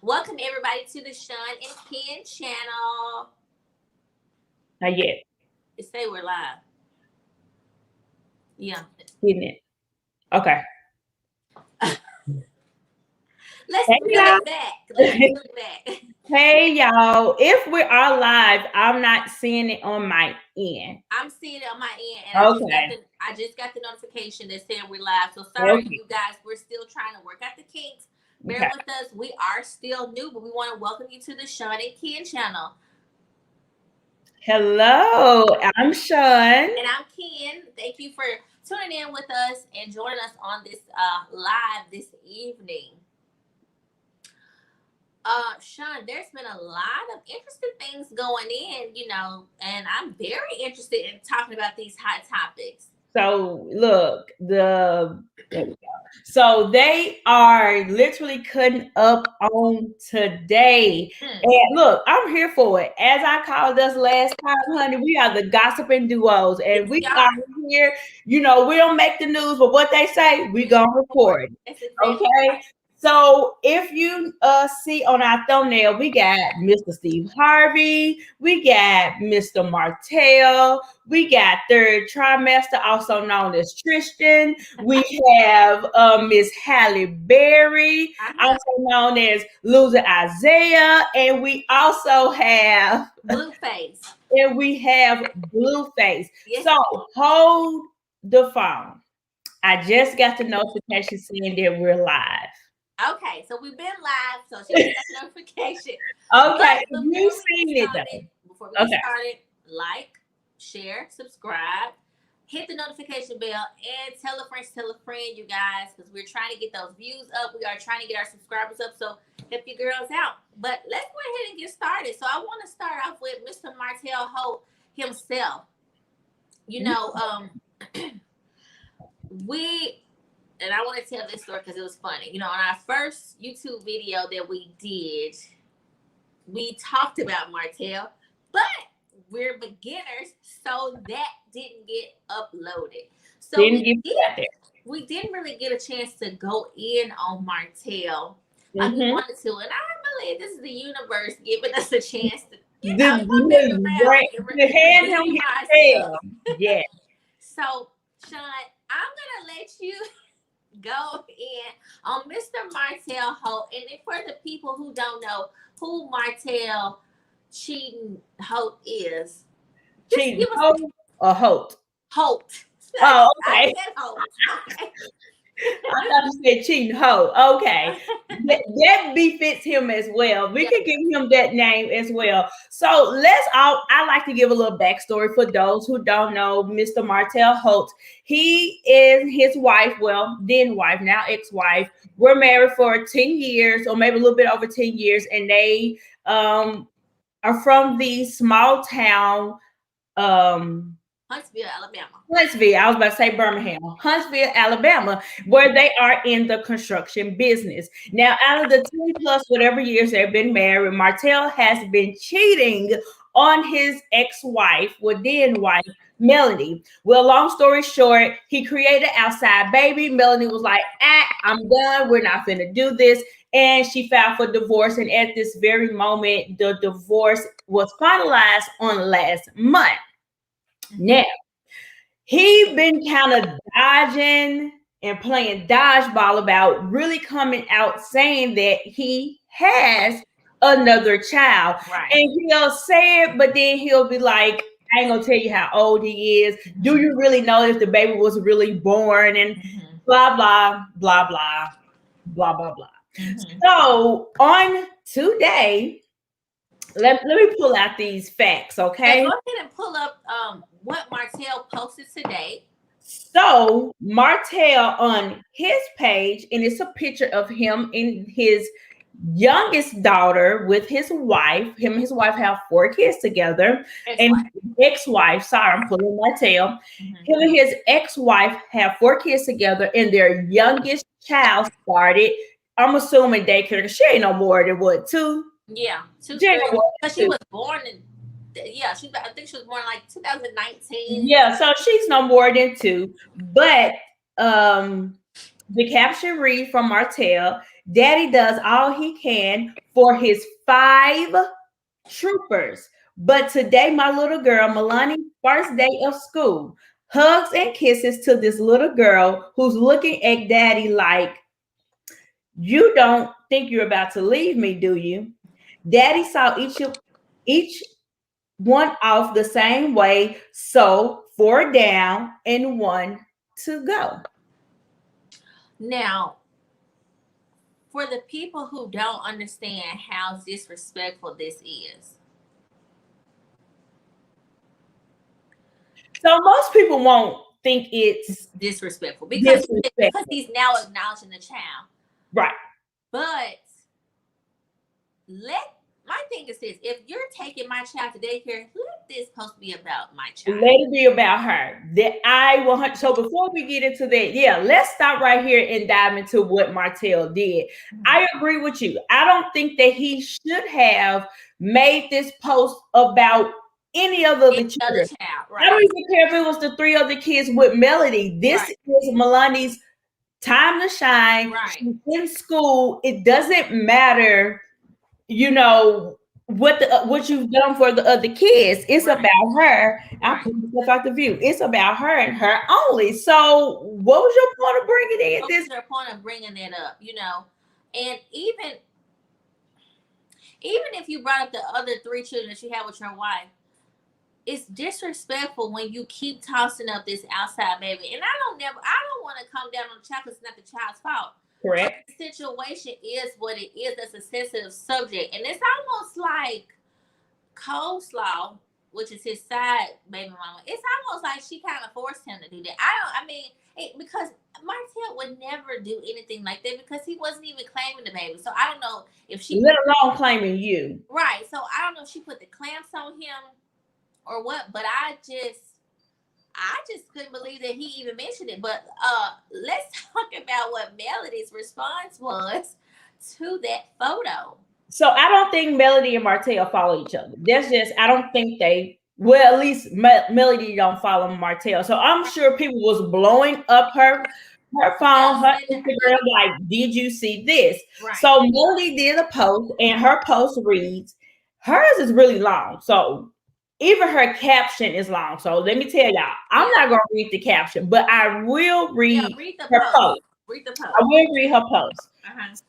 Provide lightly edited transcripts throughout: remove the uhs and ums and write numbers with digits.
Welcome everybody to the Shun&Ken channel. Not yet. It say we're live. Yeah. Isn't it? Okay. Let's Hey, reel y'all. it back. Let's reel it back. Hey, y'all. If we are live, I'm not seeing it on my end. I'm seeing it on my end, and Okay. I just got the notification that said we're live. So sorry, Okay. you guys. We're still trying to work out the kinks. Bear Okay. with us. We are still new, but we want to welcome you to the Shun&Ken channel. Hello, I'm Shun. And I'm Ken. Thank you for tuning in with us and joining us on this live this evening. Shun, there's been a lot of interesting things going in, and I'm very interested in talking about these hot topics. So look, there we go. So they are literally cutting up on today. And look, I'm here for it. As I called us last time, honey, we are the gossiping duos. And we are here, we don't make the news, but what they say, we gonna report. Okay. So if you see on our thumbnail, we got Mr. Steve Harvey, we got Mr. Martell, we got third trimester, also known as Tristan. We have Miss Halle Berry, also known as Loser Isaiah, and we also have Blueface. And we have Blueface. Yes. So hold the phone. I just got the notification saying that we're live. Okay, so we've been live, so she got the notification. Okay, you seen it though. Before we get started, like, share, subscribe, hit the notification bell, and tell a friend, you guys, because we're trying to get those views up. We are trying to get our subscribers up, so help your girls out. But let's go ahead and get started. So I want to start off with Mr. Martell Holt himself. And I want to tell this story because it was funny. On our first YouTube video that we did, we talked about Martell, but we're beginners, so that didn't get uploaded. So we didn't really get a chance to go in on Martell like we wanted to. And I believe this is the universe giving us a chance to, hand him myself. Yeah. So, Shun, I'm gonna let you go in on Mr. Martell Holt. And for the people who don't know who Martell Cheating Holt is. Cheating Holt or Holt? Holt. Oh, okay. I said Holt. Okay. I thought you said Cheating Holt. Okay. That befits him as well. We can give him that name as well. So I like to give a little backstory for those who don't know Mr. Martell Holt. He is his wife, then wife, now ex-wife. We're married for 10 years or maybe a little bit over 10 years. And they are from the small town, Huntsville, Alabama. Huntsville, I was about to say Birmingham. Huntsville, Alabama, where they are in the construction business. Now, out of the 10 plus whatever years they've been married, Martell has been cheating on his ex-wife, then wife, Melanie. Well, long story short, he created Outside Baby. Melanie was like, I'm done. We're not finna do this. And she filed for divorce. And at this very moment, the divorce was finalized on last month. Now, he been kind of dodging and playing dodgeball about really coming out saying that he has another child. Right. And he'll say it, but then he'll be like, I ain't gonna tell you how old he is. Do you really know if the baby was really born? And blah, blah, blah, blah, blah, blah, blah. So on today, let me pull out these facts, okay? Go ahead and pull up what Martell posted today. So Martell on his page, and it's a picture of him and his youngest daughter with his wife. Him and his wife have 4 kids together. And ex-wife, sorry, I'm pulling Martell. Him and his ex-wife have 4 kids together, and their youngest child started, I'm assuming daycare. She ain't no more than what, 2? Yeah, 2. Because she was born in, I think she was born like 2019. Yeah, so she's no more than 2. But The caption reads from Martell: Daddy does all he can for his 5 troopers. But today, my little girl, Milani's first day of school. Hugs and kisses to this little girl who's looking at daddy like, you don't think you're about to leave me, do you? Daddy saw each one off the same way, so 4 down and 1 to go. Now, for the people who don't understand how disrespectful this is. So most people won't think it's disrespectful because he's now acknowledging the child. Right. But my thing is this: if you're taking my child to daycare, let this post be about my child. Let it be about her. That I will. So before we get into that, let's stop right here and dive into what Martell did. I agree with you. I don't think that he should have made this post about any other child. Right. I don't even care if it was the 3 other kids with Melody. This is Milani's time to shine. Right. She's in school. It doesn't matter, what you've done for the other kids. It's about her. I'll put myself out the view. It's about her and her only. So what was your point of bringing it in? What was your point of bringing it up? And even if you brought up the other 3 children that you had with your wife, it's disrespectful when you keep tossing up this outside baby. And I don't want to come down on the child because it's not the child's fault. Correct. But the situation is what it is. That's a sensitive subject. And it's almost like Coleslaw, which is his side baby mama. It's almost like she kind of forced him to do that. Because Martell would never do anything like that because he wasn't even claiming the baby. So I don't know if she... Let alone claiming you. Right. So I don't know if she put the clamps on him or what, but I just couldn't believe that he even mentioned it. But let's talk about what Melody's response was to that photo. So I don't think Melody and Martell follow each other. I don't think they, at least Melody don't follow Martell. So I'm sure people was blowing up her phone, her Instagram, like, did you see this? Right. So Melody did a post, and her post reads, hers is really long. So even her caption is long. So let me tell y'all, I'm not going to read the caption, but I will read her post. Read the post. I will read her post.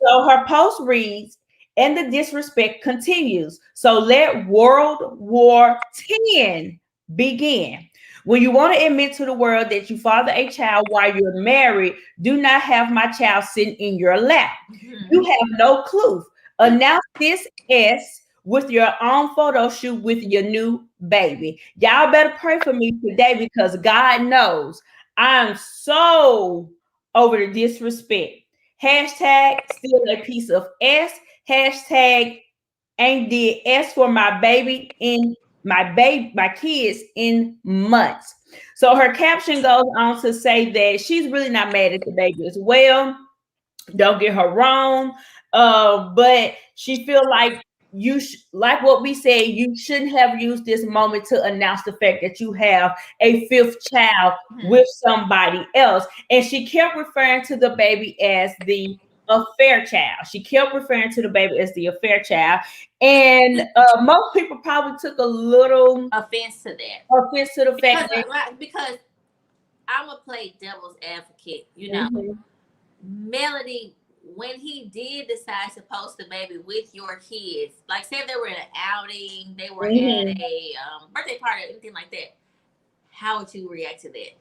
So her post reads, and the disrespect continues. So let World War X begin. When you want to admit to the world that you father a child while you're married, do not have my child sitting in your lap. You have no clue. Announce this with your own photo shoot with your new baby. Y'all better pray for me today because God knows I'm so over the disrespect. Hashtag still a piece of S. Hashtag ain't did S for my baby in my kids in months. So her caption goes on to say that she's really not mad at the baby as well. Don't get her wrong. But she feel like like what we said, you shouldn't have used this moment to announce the fact that you have a 5th child with somebody else. And she kept referring to the baby as the affair child. She kept referring to the baby as the affair child. And most people probably took a little offense to that. Offense to the fact because I'm going to play devil's advocate, Melody, when he did decide to post the baby with your kids, like say they were at an outing, they were at a birthday party, anything like that, how would you react to that?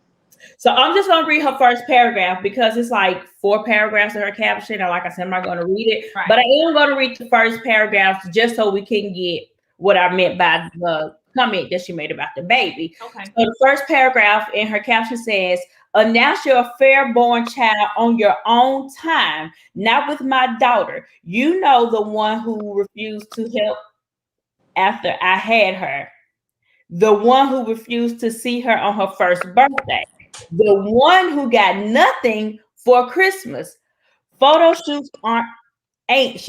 So I'm just going to read her first paragraph because it's like 4 paragraphs in her caption. And like I said, I'm not going to read it, but I am going to read the first paragraph just so we can get what I meant by the comment that she made about the baby. Okay. So the first paragraph in her caption says, announce your fair-born child on your own time, not with my daughter. You know, the one who refused to help after I had her. The one who refused to see her on her first birthday. The one who got nothing for Christmas. Photo shoots ain't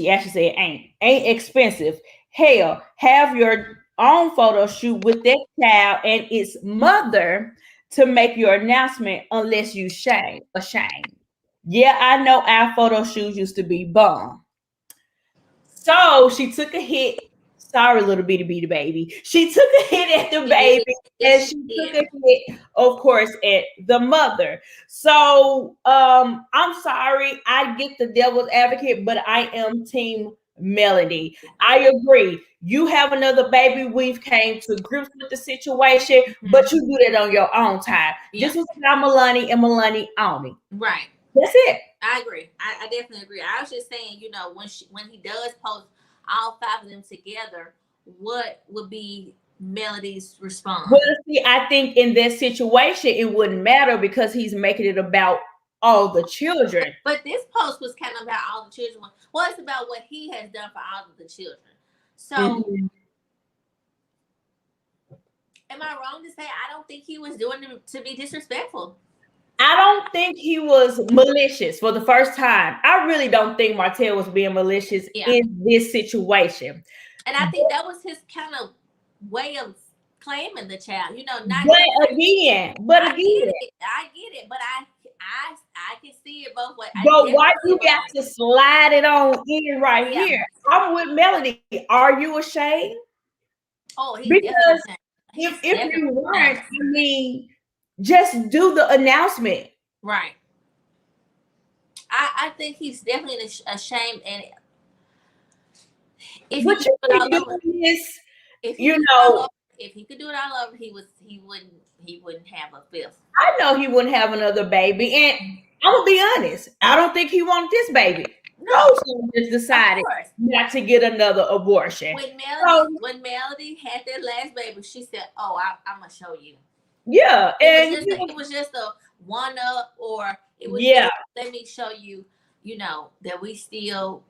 expensive. Hell, have your own photo shoot with that child and its mother to make your announcement unless you ashamed. Yeah, I know our photo shoots used to be bomb. So she took a hit. Sorry, little bitty baby. She took a hit at the She did. baby, and Yes, she she took did. a hit, of course, at the mother. So I'm sorry. I get the devil's advocate, but I am team Melody. I agree. You have another baby. We've came to grips with the situation, but Mhm. you do that on your own time. Yeah. This was about Milani and Milani only. Right. That's it. I agree. I definitely agree. I was just saying, when he does post all five of them together, what would be Melody's Well, response? see, I think in this situation, it wouldn't matter because he's making it about all the children. But this post was kind of about all the children. Well, it's about what he has done for all of the children. So, Mhm. am I wrong to say I don't think he was doing it to be disrespectful? I don't think he was malicious for the first time. I really don't think Martell was being malicious Yeah. in this situation. And I think that was his kind of way of claiming the child. Not But necessarily. again, but I again, get it. I get it. But I can see it both ways. I but definitely why see you it both got ways. to slide it on in right Yeah. here? I'm with Melody. Are you ashamed? Oh, he's definitely Because ashamed. He's if definitely you weren't, ashamed. I mean, just do the announcement. Right. I think he's definitely ashamed. And if he What could you do it be all over, doing is, if he you could do it all know, over, if he could do it all over, he wouldn't have a fifth. I know he wouldn't have another baby. And I'm gonna be honest, I don't think he wanted this baby. No, Those just of decided course. not to get another abortion. When So Melody had their last baby, she said, "Oh, I'm gonna show you." yeah, It was and just it was just a one up, or it was yeah, just, let me show you, that we still.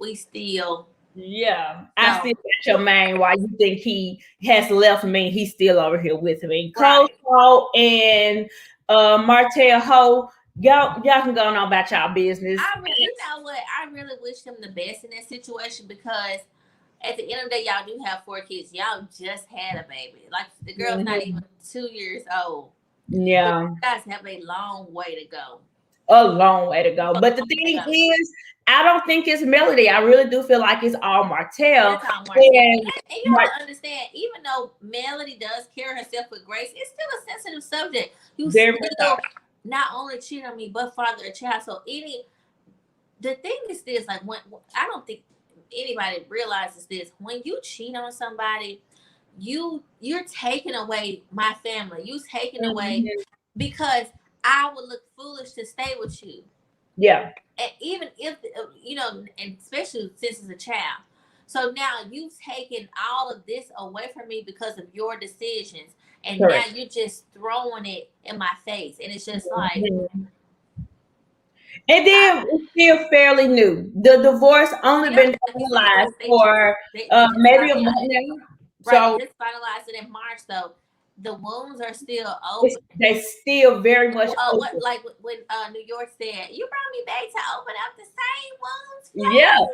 yeah. I So still got your man. Why you think he has left me? He's still over here with me. right. Coco and Martell Ho, y'all can go on about y'all business. You know what? I really wish him the best in that situation, because at the end of the day, y'all do have 4 kids. Y'all just had a baby. Like, the girl's not even Mhm. 2 years old. So you Yeah. guys have a long way to go. A long way to go. A But the long way to thing go. is, I don't think it's Melody. I really do feel like it's all Martell. It's all Marcel. And And you have to understand, even though Melody does carry herself with grace, it's still a sensitive subject. You very much so. still not only cheat on me, but father a child. So the thing is this, like, when I don't think anybody realizes this, when you cheat on somebody, you're taking away my family. You taking away, Mhm. because I would look foolish to stay with you. Yeah, And even if, and especially since it's a child. So now you've taken all of this away from me because of your decisions, and now correct. you're just throwing it in my face, and it's just like, Mhm. And I, then it's still fairly new. The divorce only yeah, been they finalized just they just for they just maybe a month finalized. now. Right, So they just finalized it in March, so the wounds are still it's open. they still very much What, open. like when New York said, "You brought me back to open up the same wounds, Yeah, Flo,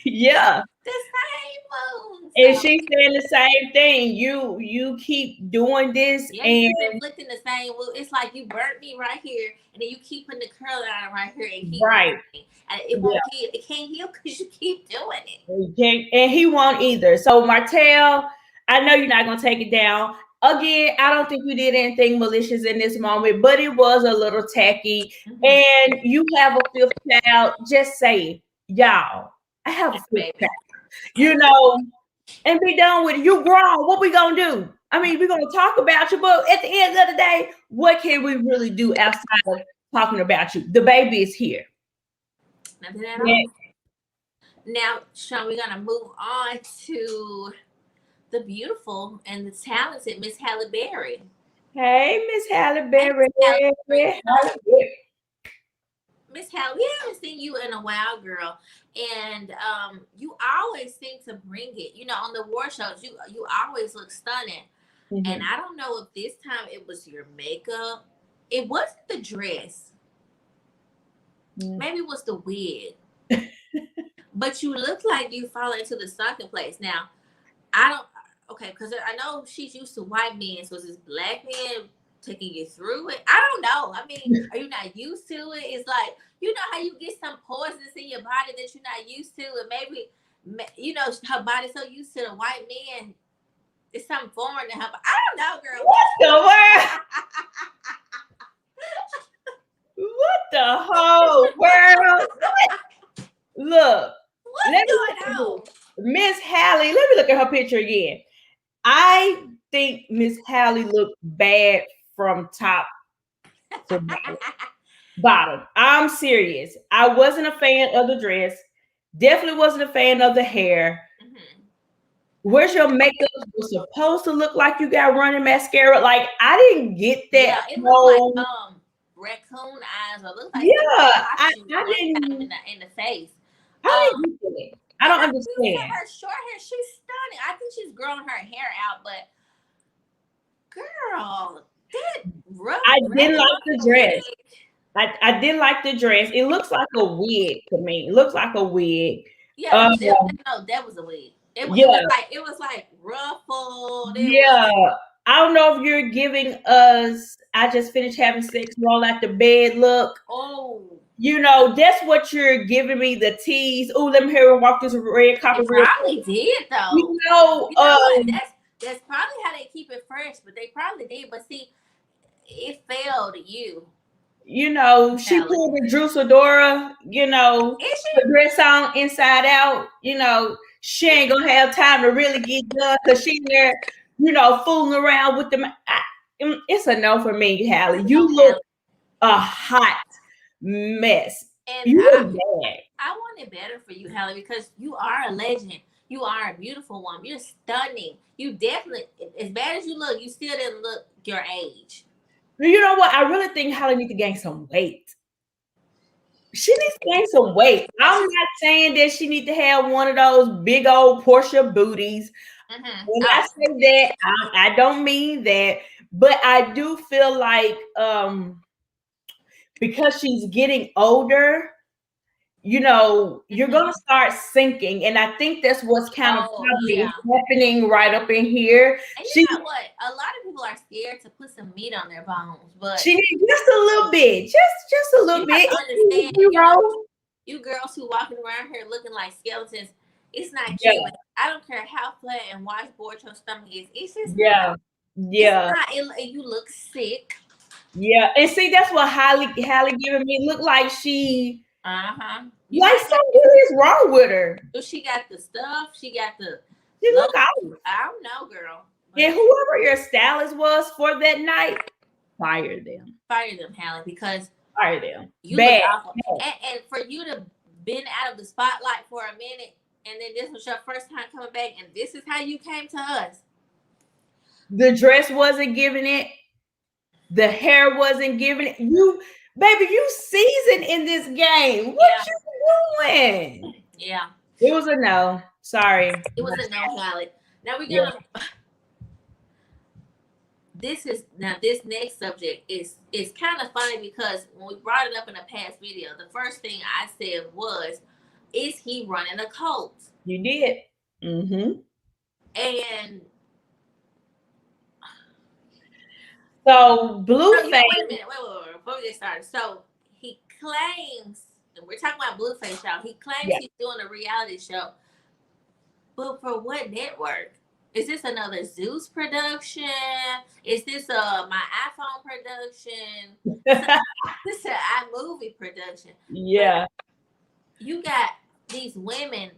yeah. the same wounds." And So she's saying the same thing. You keep doing this yeah, you and keep inflicting the same wound. It's like you burnt me right here, and then you keep putting the curl iron right here and keep right. burning, and it Yeah. won't heal. It can't heal because you keep doing it. And he won't either. So Martell, I know you're not gonna take it down. Again, I don't think you did anything malicious in this moment, but it was a little tacky. Mm-hmm. And you have a fifth child, just say it. Y'all, I have a fifth Baby. child, you know, and be done with it. You grown. What we gonna do? I mean, we're gonna talk about you, but at the end of the day, what can we really do outside of talking about you? The baby is here. Nothing at Yeah. all. Now, Sean, we're gonna move on to the beautiful and the talented Miss Halle Berry. Hey, Miss Halle Hey, Berry. Miss Halle Berry. Halle Berry. Miss Halle, we haven't seen you in a while, girl, and you always seem to bring it. On the war shows, you always look stunning. And Mhm. I don't know if this time it was your makeup. It wasn't the dress. Mm. Maybe it was the wig. But you look like you fall into the sunken place. Now, I don't. Okay, because I know she's used to white men, so it's this black man. taking you through it? I don't know. I mean, are you not used to it? It's like, you know how you get some poisons in your body that you're not used to, and maybe, you know, her body's so used to the white man, it's something foreign to her. I don't know, girl. What the world? What the whole world? Look, what's going on? Miss Halle. Let me look at her picture again. I think Miss Halle looked bad from top to bottom. I'm serious. I wasn't a fan of the dress. Definitely wasn't a fan of the hair. Mm-hmm. Where's your makeup? Was supposed to look like you got running mascara. Like, I didn't get that. Yeah, it looked like raccoon eyes, or looked like I didn't in the face. I didn't get it. I don't understand. Her short hair, she's stunning. I think she's growing her hair out, but girl, that rough. I didn't like the dress. I didn't like the dress. It looks like a wig to me. It looks like a wig. Yeah, no, that was a wig. It was like ruffled. I don't know if you're giving us I just finished having sex, roll out the bed look. Oh. You know, that's what you're giving me, the tease. Oh, let me hear her walk this red carpet. It probably did, though. You know that's probably how they keep it fresh, but they probably did. But see, it failed you. You know, she pulled the Drew Sidora, you know, the dress on inside out. You know, she ain't gonna have time to really get done because she's there, you know, fooling around with them. It's a no for me, Halle. You look a hot mess. And I want it better for you, Halle, because you are a legend. You are a beautiful woman. You're stunning. You definitely, as bad as you look, you still didn't look your age. You know what? I really think Halle needs to gain some weight. She needs to gain some weight. I'm not saying that she needs to have one of those big old Portia booties. Mm-hmm. When I say that, I don't mean that, but I do feel like because she's getting older, you know, you're gonna start sinking, and I think that's what's kind of probably happening right up in here. And you know what? A lot of people are scared to put some meat on their bones, but she needs just a little bit, just a little bit. Understand, you girls who walking around here looking like skeletons, it's not cute. I don't care how flat and washboard your stomach is. It's just you look sick. Yeah, and see, that's what Halle giving me look like she. Like something is wrong with her. So she got the stuff. She got the. She look out. I don't know, girl. And whoever your stylist was for that night, fire them. Fire them, Halle, because fire them. You look awful. And for you to been out of the spotlight for a minute, and then this was your first time coming back, and this is how you came to us. The dress wasn't giving it. The hair wasn't giving it. Baby, you seasoned in this game. What you doing? Yeah. It was a no. Sorry. It was a no, Halle. Now we're gonna this next subject is kind of funny because when we brought it up in a past video, the first thing I said was, is he running a cult? You did. Mm-hmm. And so Blueface. Wait a minute. Wait. Before we get started. So he claims, and we're talking about Blueface, y'all. He claims he's doing a reality show. But for what network? Is this another Zeus production? Is this my iPhone production? This is an iMovie production. Yeah. But you got these women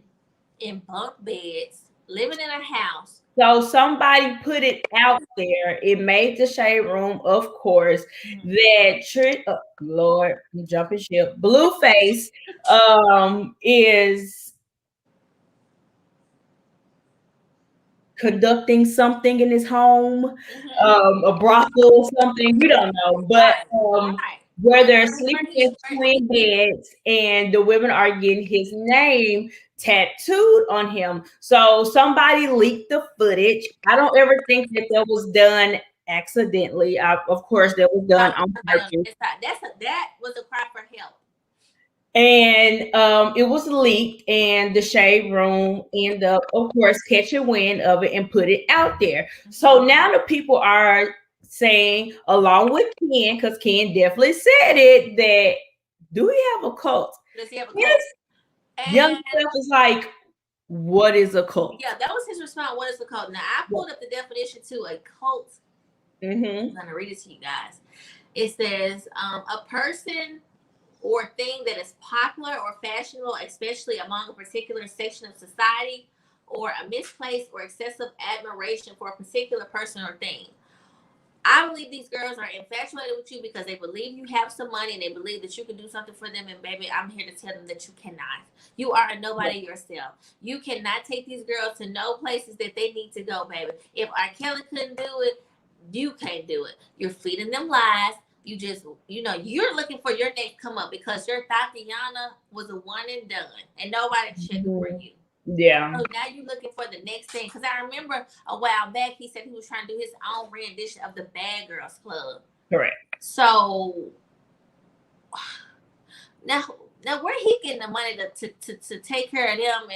in bunk beds, living in a house. So somebody put it out there. It made the shade room, of course. That Lord, I'm jumping ship. Blueface is conducting something in his home, a brothel or something. We don't know, but where they're sleeping in twin beds, and the women are getting his name tattooed on him. So somebody leaked the footage. I don't ever think that was done accidentally. Of course, that was done on purpose. That was a cry for help. And it was leaked, and the shade room ended up, of course, catching wind of it and put it out there. So now the people are saying, along with Ken, because Ken definitely said it, that do he have a cult? Does he have a cult? Yes. Young And Steph is like, what is a cult? yeah, that was his response. What is the cult? Now I pulled up the definition to a cult. I'm gonna read it to you guys. It says a person or thing that is popular or fashionable, especially among a particular section of society, or a misplaced or excessive admiration for a particular person or thing. I believe these girls are infatuated with you because they believe you have some money and they believe that you can do something for them. And baby, I'm here to tell them that you cannot. You are a nobody yourself. You cannot take these girls to no places that they need to go, baby. If R. Kelly couldn't do it, you can't do it. You're feeding them lies. You just, you're looking for your next come up because your Tatiana was a one and done and nobody checking for you. Yeah. So now you're looking for the next thing. Because I remember a while back, he said he was trying to do his own rendition of the Bad Girls Club. Correct. So now where he getting the money to take care of them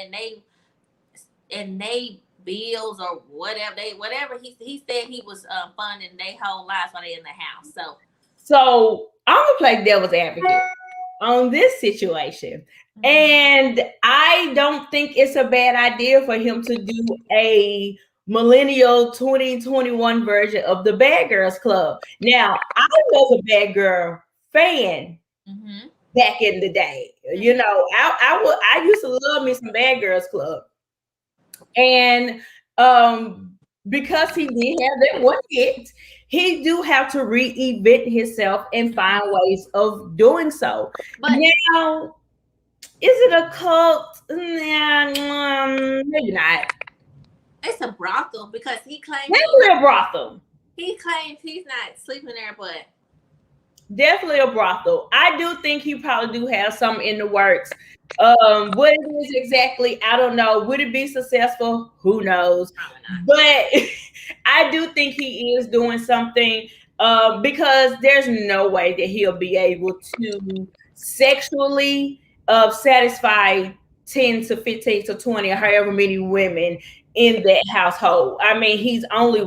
and they bills or whatever he said he was funding their whole lives while they in the house. So I'm gonna play devil's advocate on this situation. And I don't think it's a bad idea for him to do a millennial 2021 version of the Bad Girls Club. Now, I was a Bad Girl fan back in the day. I used to love me some Bad Girls Club. And because he did have that one hit, he do have to reinvent himself and find ways of doing so. But now, is it a cult? Nah, maybe not. It's a brothel because he claims definitely a brothel. He claims he's not sleeping there, but definitely a brothel. I do think he probably do have something in the works. What it is exactly, I don't know. Would it be successful? Who knows? But I do think he is doing something because there's no way that he'll be able to sexually satisfy 10 to 15 to 20 or however many women in that household. I mean, he's only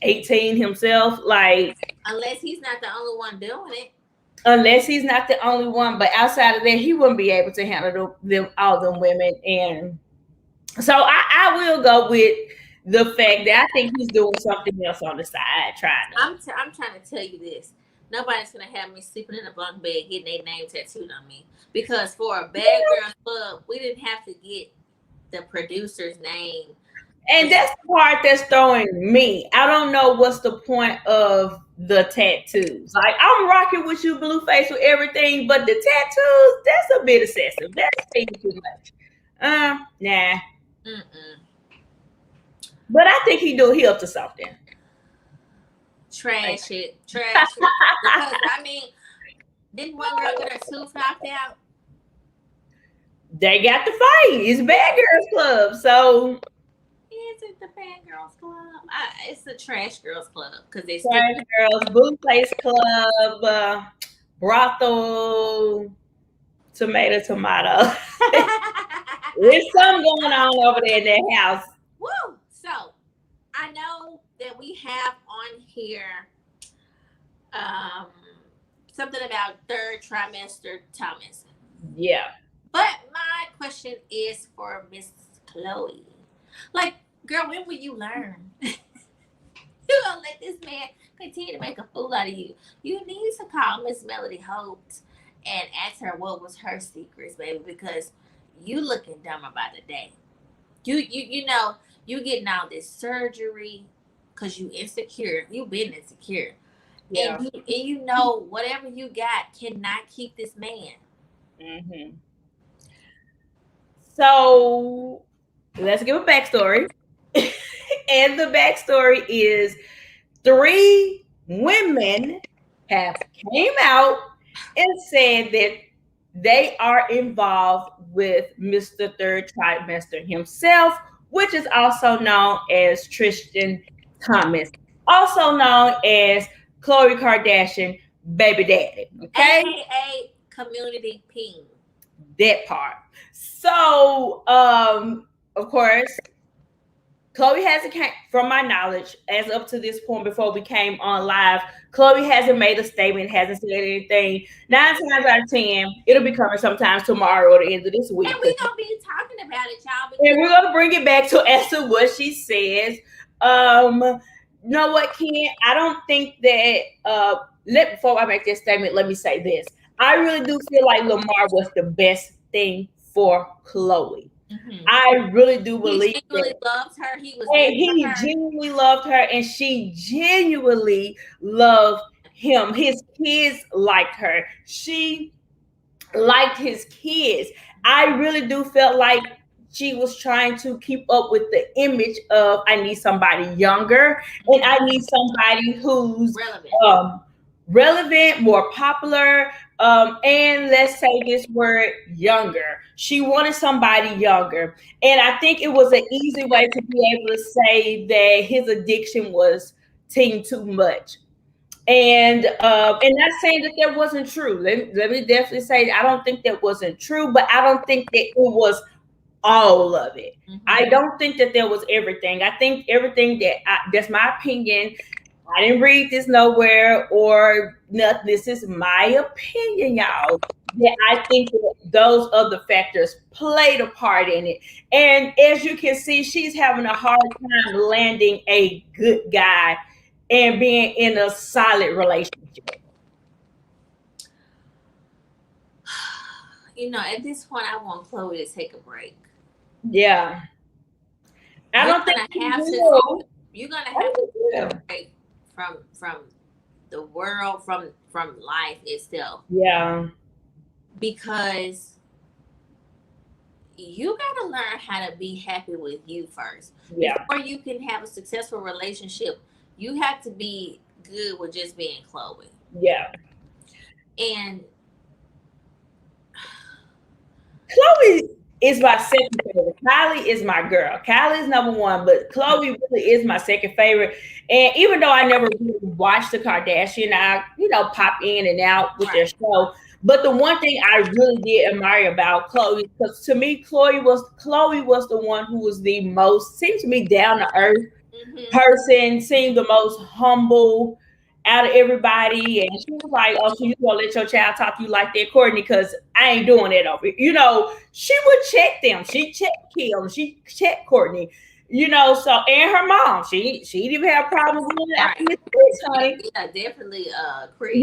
18 himself, like unless he's not the only one doing it. Unless he's not the only one, but outside of that, he wouldn't be able to handle all them women. And so I will go with the fact that I think he's doing something else on the side. I'm trying to tell you this. Nobody's gonna have me sleeping in a bunk bed getting their name tattooed on me because for a Bad Girls Club, we didn't have to get the producer's name. And that's the part that's throwing me. I don't know what's the point of the tattoos. Like, I'm rocking with you, Blueface, with everything, but the tattoos, that's a bit excessive. That's taking too much. Nah. But I think he up to something. Trash it. Because, I mean, didn't one girl get her tooth knocked out? They got the fight. It's Bad Girls Club, so... Is it the Bad Girls Club? It's the Trash Girls Club because they Trash Girls, Blueface Club, brothel, tomato. There's something going on over there in that house. Woo! So I know that we have on here something about third trimester Thomas. Yeah. But my question is for Miss Chloe. Like, girl, when will you learn? You gonna let this man continue to make a fool out of you? You need to call Miss Melody Holt and ask her what was her secrets, baby, because you looking dumb about the day. You know, you getting all this surgery because you insecure. You been insecure. Yeah. And you know whatever you got cannot keep this man. Mm-hmm. So let's give a backstory. And the backstory is 3 women have came out and said that they are involved with Mr. Third Trimester himself, which is also known as Tristan Thomas, also known as Khloe Kardashian baby daddy. Okay, AKA Community Ping. That part. So, of course, Chloe hasn't came, from my knowledge, as up to this point before we came on live. Chloe hasn't made a statement, hasn't said anything. 9 times out of 10, it'll be coming sometimes tomorrow or the end of this And week. we gonna be talking about it, y'all. And Because we're gonna bring it back to as to what she says. You know what, Ken? I don't think that let before I make this statement, let me say this. I really do feel like Lamar was the best thing for Chloe. I really do he believe genuinely that. loved her. He was And there for he her. genuinely loved her, and she genuinely loved him. His kids liked her. She liked his kids. I really do feel like she was trying to keep up with the image of I need somebody younger and I need somebody who's Relevant. um, relevant, more popular, and let's say this word younger. She wanted somebody younger, and I think it was an easy way to be able to say that his addiction was teen too much. And not saying that that wasn't true. Let me definitely say I don't think that wasn't true, but I don't think that it was all of it. I don't think that there was everything. I think everything that's my opinion. I didn't read this nowhere or nothing. This is my opinion, y'all. Yeah, I think that those other factors played a part in it. And as you can see, she's having a hard time landing a good guy and being in a solid relationship. You know, at this point, I want Chloe to take a break. Yeah. I You're don't think gonna she have to. will. You're gonna I have don't to think she take will. a break from the world, from life itself, Yeah. because you got to learn how to be happy with you first Yeah. before you can have a successful relationship. You have to be good with just being Chloe. Yeah. And Chloe is my second favorite. Kylie is my girl. Kylie is number one, but Chloe really is my second favorite. And even though I never really watched the Kardashian, I pop in and out with their right. show. But the one thing I really did admire about Chloe, because to me, Chloe was the one who was the most, seemed to me, down to earth Mm-hmm. person, seemed the most humble out of everybody. And she was like, "Oh, so you gonna let your child talk to you like that, Courtney? Because I ain't doing it over." She would check them. She checked Kim. She checked Courtney. So and her mom. She didn't even have a problem with it after Right. Miss Chris, honey. Yeah, definitely Chris.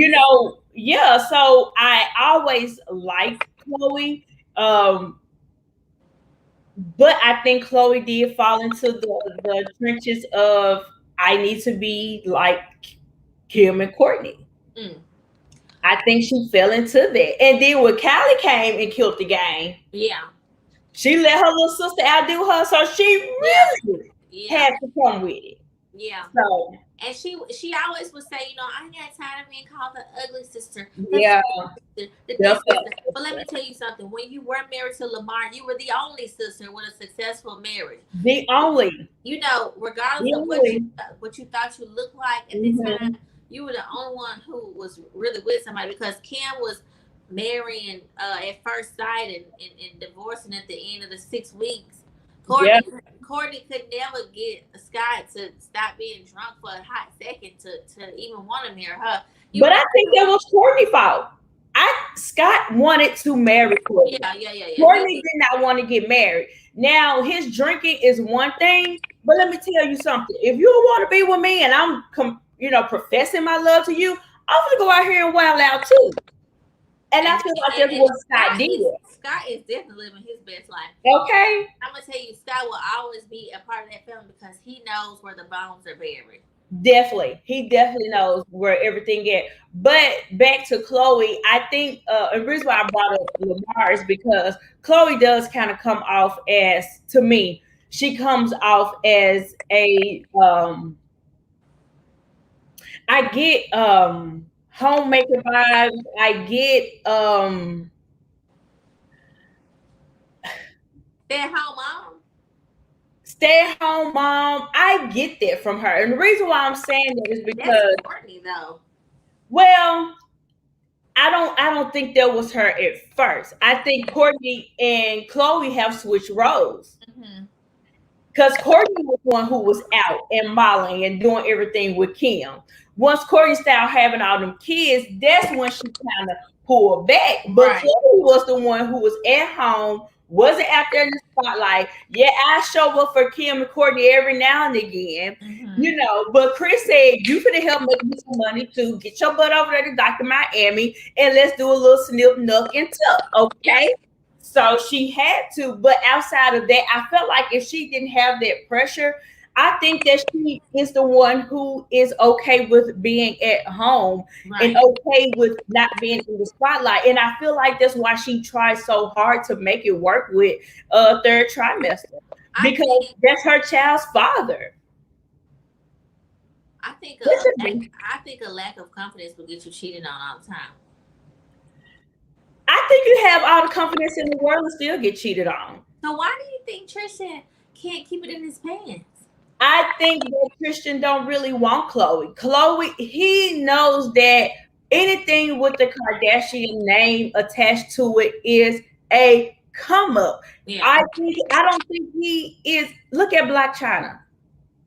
Yeah. So I always liked Chloe. Um, but I think Chloe did fall into the trenches of I need to be like Kim and Courtney. Mm. I think she fell into that. And then when Callie came and killed the game, Yeah. she let her little sister outdo her. So she Yeah. really Yeah. had to come with it. Yeah. So And she always would say, I ain't got time of being called the ugly sister, the yeah, sister, the this sister. But let me definitely. tell you something. When you were married to Lamar, you were the only sister with a successful marriage. The only. Regardless The of only. what you thought you looked like at the Mhm. time, you were the only one who was really with somebody, because Kim was marrying at first sight and divorcing at the end of the 6 weeks. Yeah. Courtney could never get Scott to stop being drunk for a hot second to even want to marry her. But I think that was Courtney's fault. Scott wanted to marry Courtney. Yeah. Courtney did not want to get married. Now his drinking is one thing, but let me tell you something. If you don't want to be with me and I'm, professing my love to you, I'm gonna go out here and wild out too. And I feel like that's what Scott did. Scott is definitely living his best life. Okay. I'm gonna tell you, Scott will always be a part of that family because he knows where the bones are buried. Definitely. He definitely knows where everything is. But back to Chloe, I think and the reason why I brought up Lamar is because Chloe does kind of come off as, to me, she comes off as a I get homemaker vibes. I get Stay at home mom. stay at home mom. I get that from her. And the reason why I'm saying that is That's because, Courtney though. well, I don't think that was her at first. I think Courtney and Chloe have switched roles. Mm-hmm. because Courtney was one who was out and modeling and doing everything with Kim. Once Courtney started having all them kids, that's when she kind of pulled back. But Right. Chloe was the one who was at home, wasn't out there in the spotlight. Yeah, I show up for Kim and Courtney every now and again, you know. But Chris said, "You finna help make me some money too. Get your butt over there to Dr. Miami and let's do a little snip, nuck, and tuck, okay?" Yep. So she had to, but outside of that, I felt like if she didn't have that pressure, I think that she is the one who is okay with being at home and okay with not being in the spotlight. And I feel like that's why she tries so hard to make it work with third trimester, because that's her child's father. I think a lack of confidence will get you cheated on all the time. I think you have all the confidence in the world and still get cheated on. So why do you think Tristan can't keep it in his pants? I think that Christian don't really want Chloe. Chloe, he knows that anything with the Kardashian name attached to it is a come up. Yeah. I don't think he is. Look at Black China.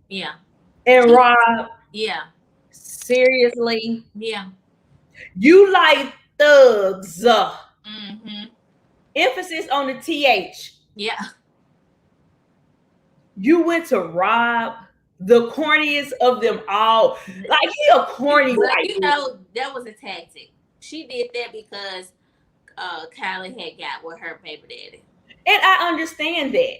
Yeah. And Rob. Yeah. Seriously. Yeah. You like thugs. Emphasis on the TH. Yeah. You went to Rob, the corniest of them all. Like, he a corny white. You know, that was a tactic. She did that because Kylie had got with her baby daddy. And I understand that.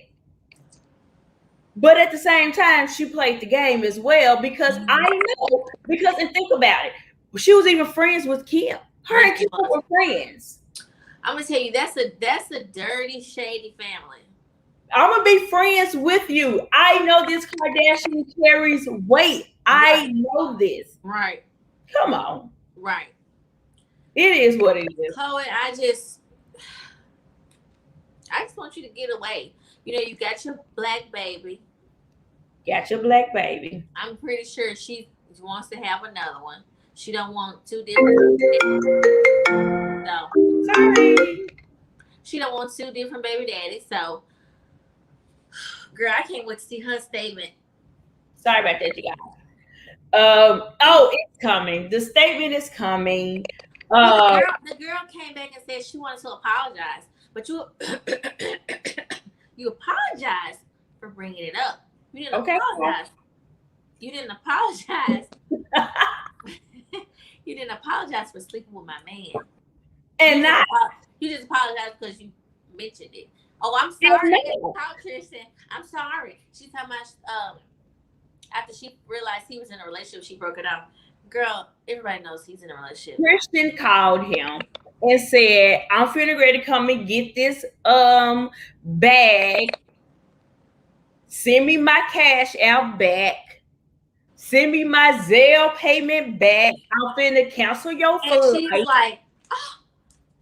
But at the same time, she played the game as well, because I know, and think about it. She was even friends with Kim. Her and Kim were friends. I'm gonna tell you, that's a dirty, shady family. I'm gonna be friends with you. I know this Kardashian carries weight. I know this. Right. Come on. Right. It is what it is. Chloe, I just want you to get away. You know, you got your black baby. Got your black baby. I'm pretty sure she wants to have another one. She don't want two different. So sorry. She don't want two different baby daddies. So, girl, I can't wait to see her statement. Sorry about that, you guys. Oh, it's coming. The statement is coming. The girl came back and said she wanted to apologize, but you apologized for bringing it up. You didn't apologize. You didn't apologize. You didn't apologize for sleeping with my man. And you just apologized because you mentioned it. Oh, I'm sorry. Tristan. I'm sorry. She's talking about after she realized he was in a relationship, she broke it off. Girl, everybody knows he's in a relationship. Christian called him and said, "I'm finna ready to come and get this bag. Send me my cash out back. Send me my Zelle payment back. I'm finna cancel your flight." And she's like, "Oh,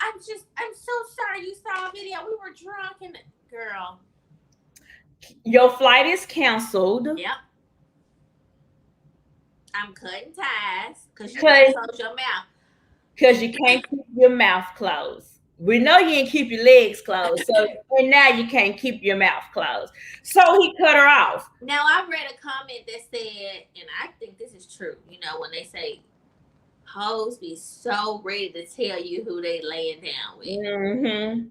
I'm so sorry. You saw a video. We were drunk, and girl, your flight is canceled." Yep. I'm cutting ties because you can't close your mouth. Because you can't keep your mouth closed. We know you ain't keep your legs closed, so and now you can't keep your mouth closed. So he cut her off. Now, I read a comment that said, and I think this is true, you know, when they say hoes be so ready to tell you who they laying down with. Mm-hmm.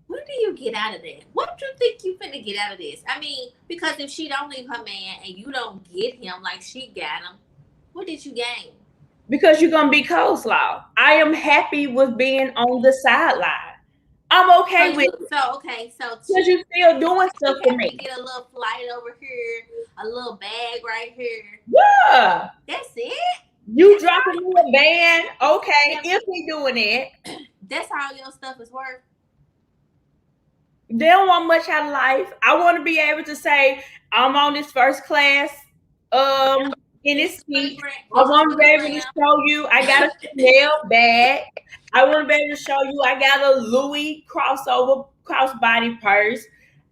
What do you get out of that? What do you think you finna get out of this? I mean, because if she don't leave her man and you don't get him like she got him, what did you gain? Because you're going to be coleslaw. I am happy with being on the sideline. I'm okay with it. So because you're still doing stuff for me. Get a little flight over here, a little bag right here. Yeah. That's it? You dropping me a band. Okay, if we doing it. That's how your stuff is worth. They don't want much out of life. I want to be able to say, I'm on this first class in this seat. I want to be able to show you I got a Chanel bag. I want to be able to show you I got a Louis crossbody purse.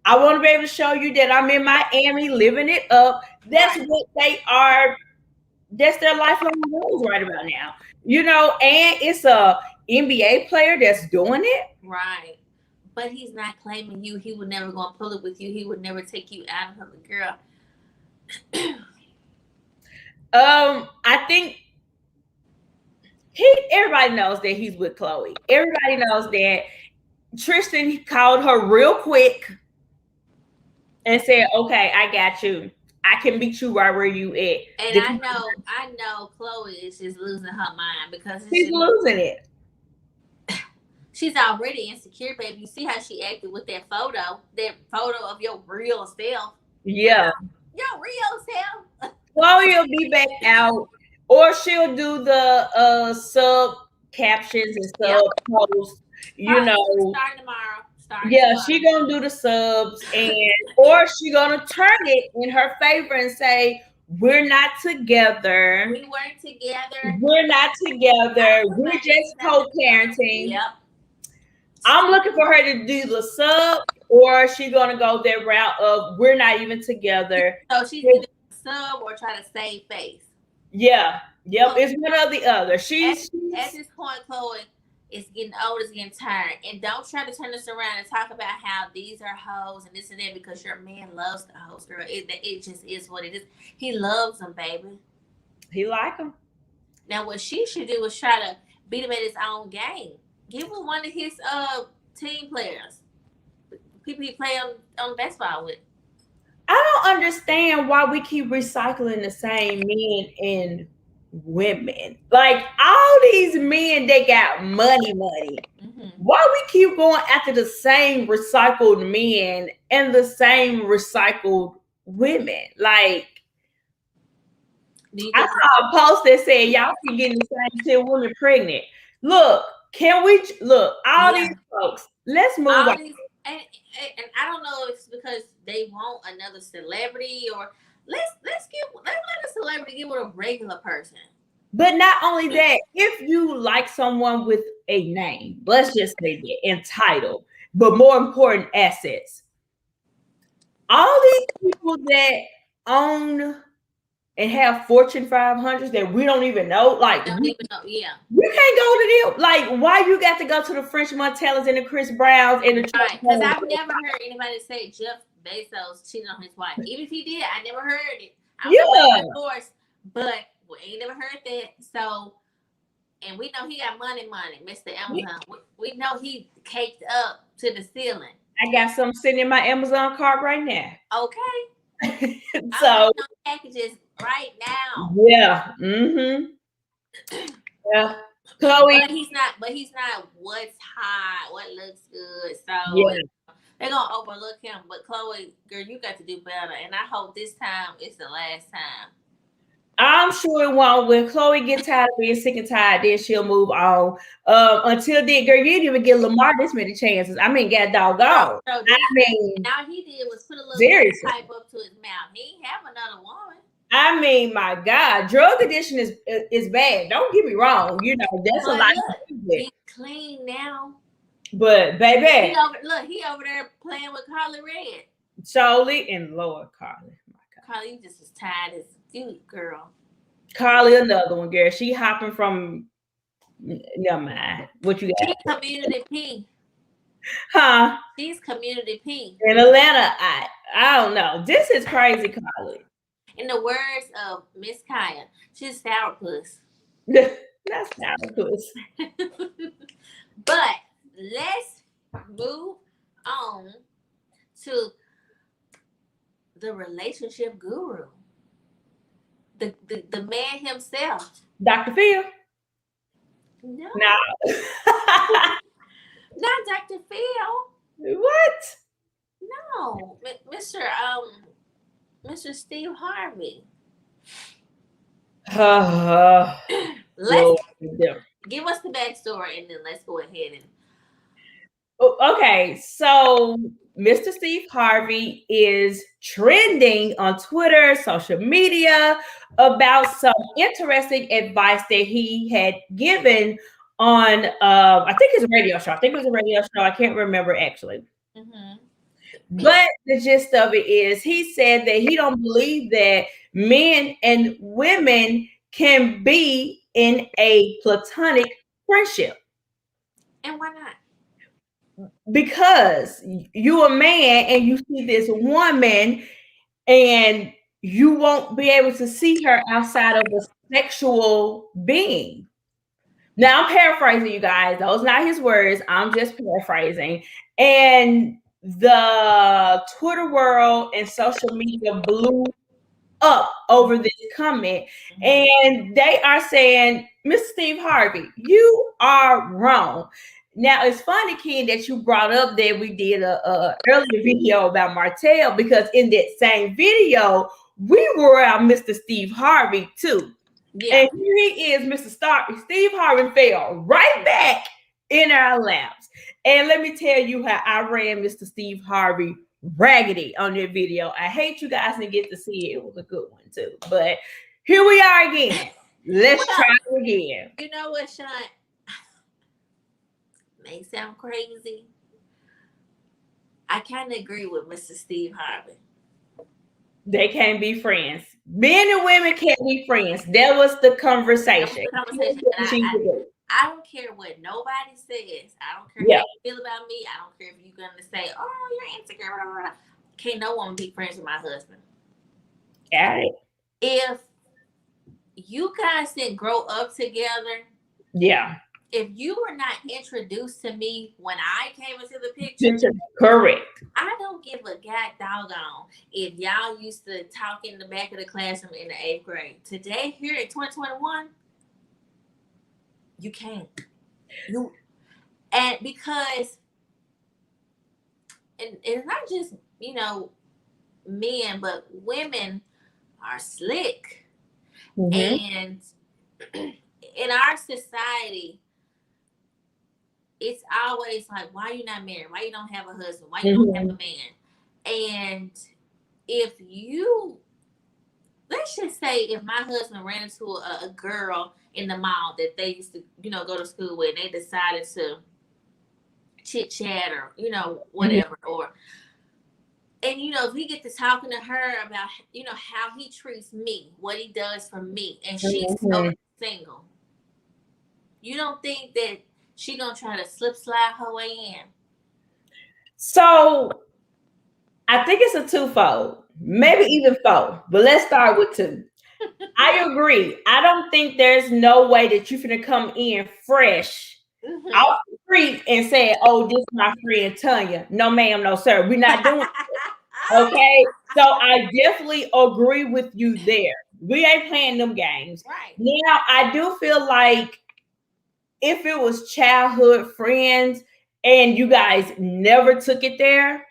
I want to be able to show you that I'm in Miami living it up. That's what they are. That's their lifelong goals right about now. You know, and it's a NBA player that's doing it. Right. But he's not claiming you. He would never go and pull it with you. He would never take you out of the girl. I think everybody knows that he's with Chloe. Everybody knows that Tristan called her real quick and said, "Okay, I got you. I can meet you right where you at." And I know Chloe is just losing her mind because she's losing it. She's already insecure, baby. You see how she acted with that photo of your real self. Yeah. Your real self. Chloe will be back out, or she'll do the sub captions and sub posts. You know, starting tomorrow. Yeah, she gonna do the subs, and or she gonna turn it in her favor and say, "We're not together. We weren't together. We're not together. We're just co-parenting." Yep. I'm looking for her to do the sub, or she gonna go that route of we're not even together. So she's either sub or try to save face. Yeah. Yep. It's one or the other. She's at this point, Chloe, it's getting old, it's getting tired. And don't try to turn this around and talk about how these are hoes and this and that because your man loves the hoes, girl. It just is what it is. He loves them, baby. He like them. Now, what she should do is try to beat him at his own game. Give him one of his team players. People he play on basketball with. I don't understand why we keep recycling the same men and women. Like all these men, they got money. Mm-hmm. Why we keep going after the same recycled men and the same recycled women? Like I saw a post that said y'all keep getting the same 10 women pregnant. Look, can we look all these folks? Let's move on. And I don't know if it's because they want another celebrity or let a celebrity get with a regular person. But not only that, if you like someone with a name, let's just say that, entitled, but more important, assets. All these people that own and have Fortune 500s that we don't even know, like don't even know, yeah. You can't go to them. Like, why you got to go to the French Montellas and the Chris Browns and the right? Because I've never heard anybody say Jeff Bezos cheated on his wife. Even if he did, I never heard it. Of course, but we ain't never heard that. So, and we know he got money, Mr. Amazon. We know he caked up to the ceiling. I got some sitting in my Amazon cart right now. Okay. So packages right now. Yeah. Mm-hmm. Yeah. Chloe. But he's not what's hot, what looks good. So they're gonna overlook him. But Chloe, girl, you got to do better. And I hope this time is the last time. I'm sure it won't. When Chloe gets tired of being sick and tired, then she'll move on. Until then, girl, you didn't even give Lamar this many chances. I mean, got doggone. I mean, all he did was put a little pipe up to his mouth. He ain't have another woman. I mean, my God, drug addiction is bad. Don't get me wrong. You know, that's a lot. He's clean now. But baby, he over there playing with Carly Red. Charlie and Lord Carly. Carly, you just as tired as you, girl. Carly, another one, girl. She hopping from. Never mind. What you got? She's community P. Huh? She's community P. In Atlanta, I don't know. This is crazy, Carly. In the words of Miss Kaya, she's sourpuss. That's sourpuss. But let's move on to the relationship guru. The man himself. Dr. Phil? No. No. Not Dr. Phil. What? No. Mr. Steve Harvey. Let's give us the backstory and then let's go ahead and. Okay, so Mr. Steve Harvey is trending on Twitter, social media about some interesting advice that he had given on, I think it's a radio show. I can't remember actually. Mm-hmm. But the gist of it is he said that he don't believe that men and women can be in a platonic friendship. And why not? because you a man and you see this woman and you won't be able to see her outside of a sexual being. Now I'm paraphrasing, you guys. Those not his words. I'm just paraphrasing. And the Twitter world and social media blew up over this comment, and they are saying, Mr. Steve Harvey, you are wrong. Now it's funny, Ken, that you brought up that we did a earlier video about Martell, because in that same video we were out Mr. Steve Harvey too. Yeah. And here he is, Mr. Steve Harvey fell right back in our laps. And let me tell you how I ran Mr. Steve Harvey raggedy on that video. I hate you guys didn't get to see it. It was a good one too. But here we are again. Let's try it again. You know what, Shun? May sound crazy. I kind of agree with Mr. Steve Harvey. They can't be friends. Men and women can't be friends. That was the conversation. I don't care what nobody says. I don't care how you feel about me. I don't care if you're going to say, oh, you're insecure. Blah, blah, blah. Can't no one be friends with my husband. Got it. If you guys didn't grow up together. Yeah. If you were not introduced to me when I came into the picture, correct. I don't give a god doggone if y'all used to talk in the back of the classroom in the 8th grade. Today, here in 2021, you can't. And because, and it's not just, men, but women are slick. Mm-hmm. And in our society, it's always like, why you not married? Why you don't have a husband? Why you don't have a man? And if you, let's just say if my husband ran into a girl in the mall that they used to, go to school with, and they decided to chit chat or, whatever, and, if we get to talking to her about, how he treats me, what he does for me, and she's single, you don't think that she gonna try to slide her way in? So I think it's a twofold, maybe even four, but let's start with two. I agree. I don't think there's no way that you're gonna come in fresh off the street and say, oh, this is my friend Tanya. No, ma'am, no, sir. We're not doing it. Okay. So I definitely agree with you there. We ain't playing them games. Right. Now, I do feel like if it was childhood friends and you guys never took it there,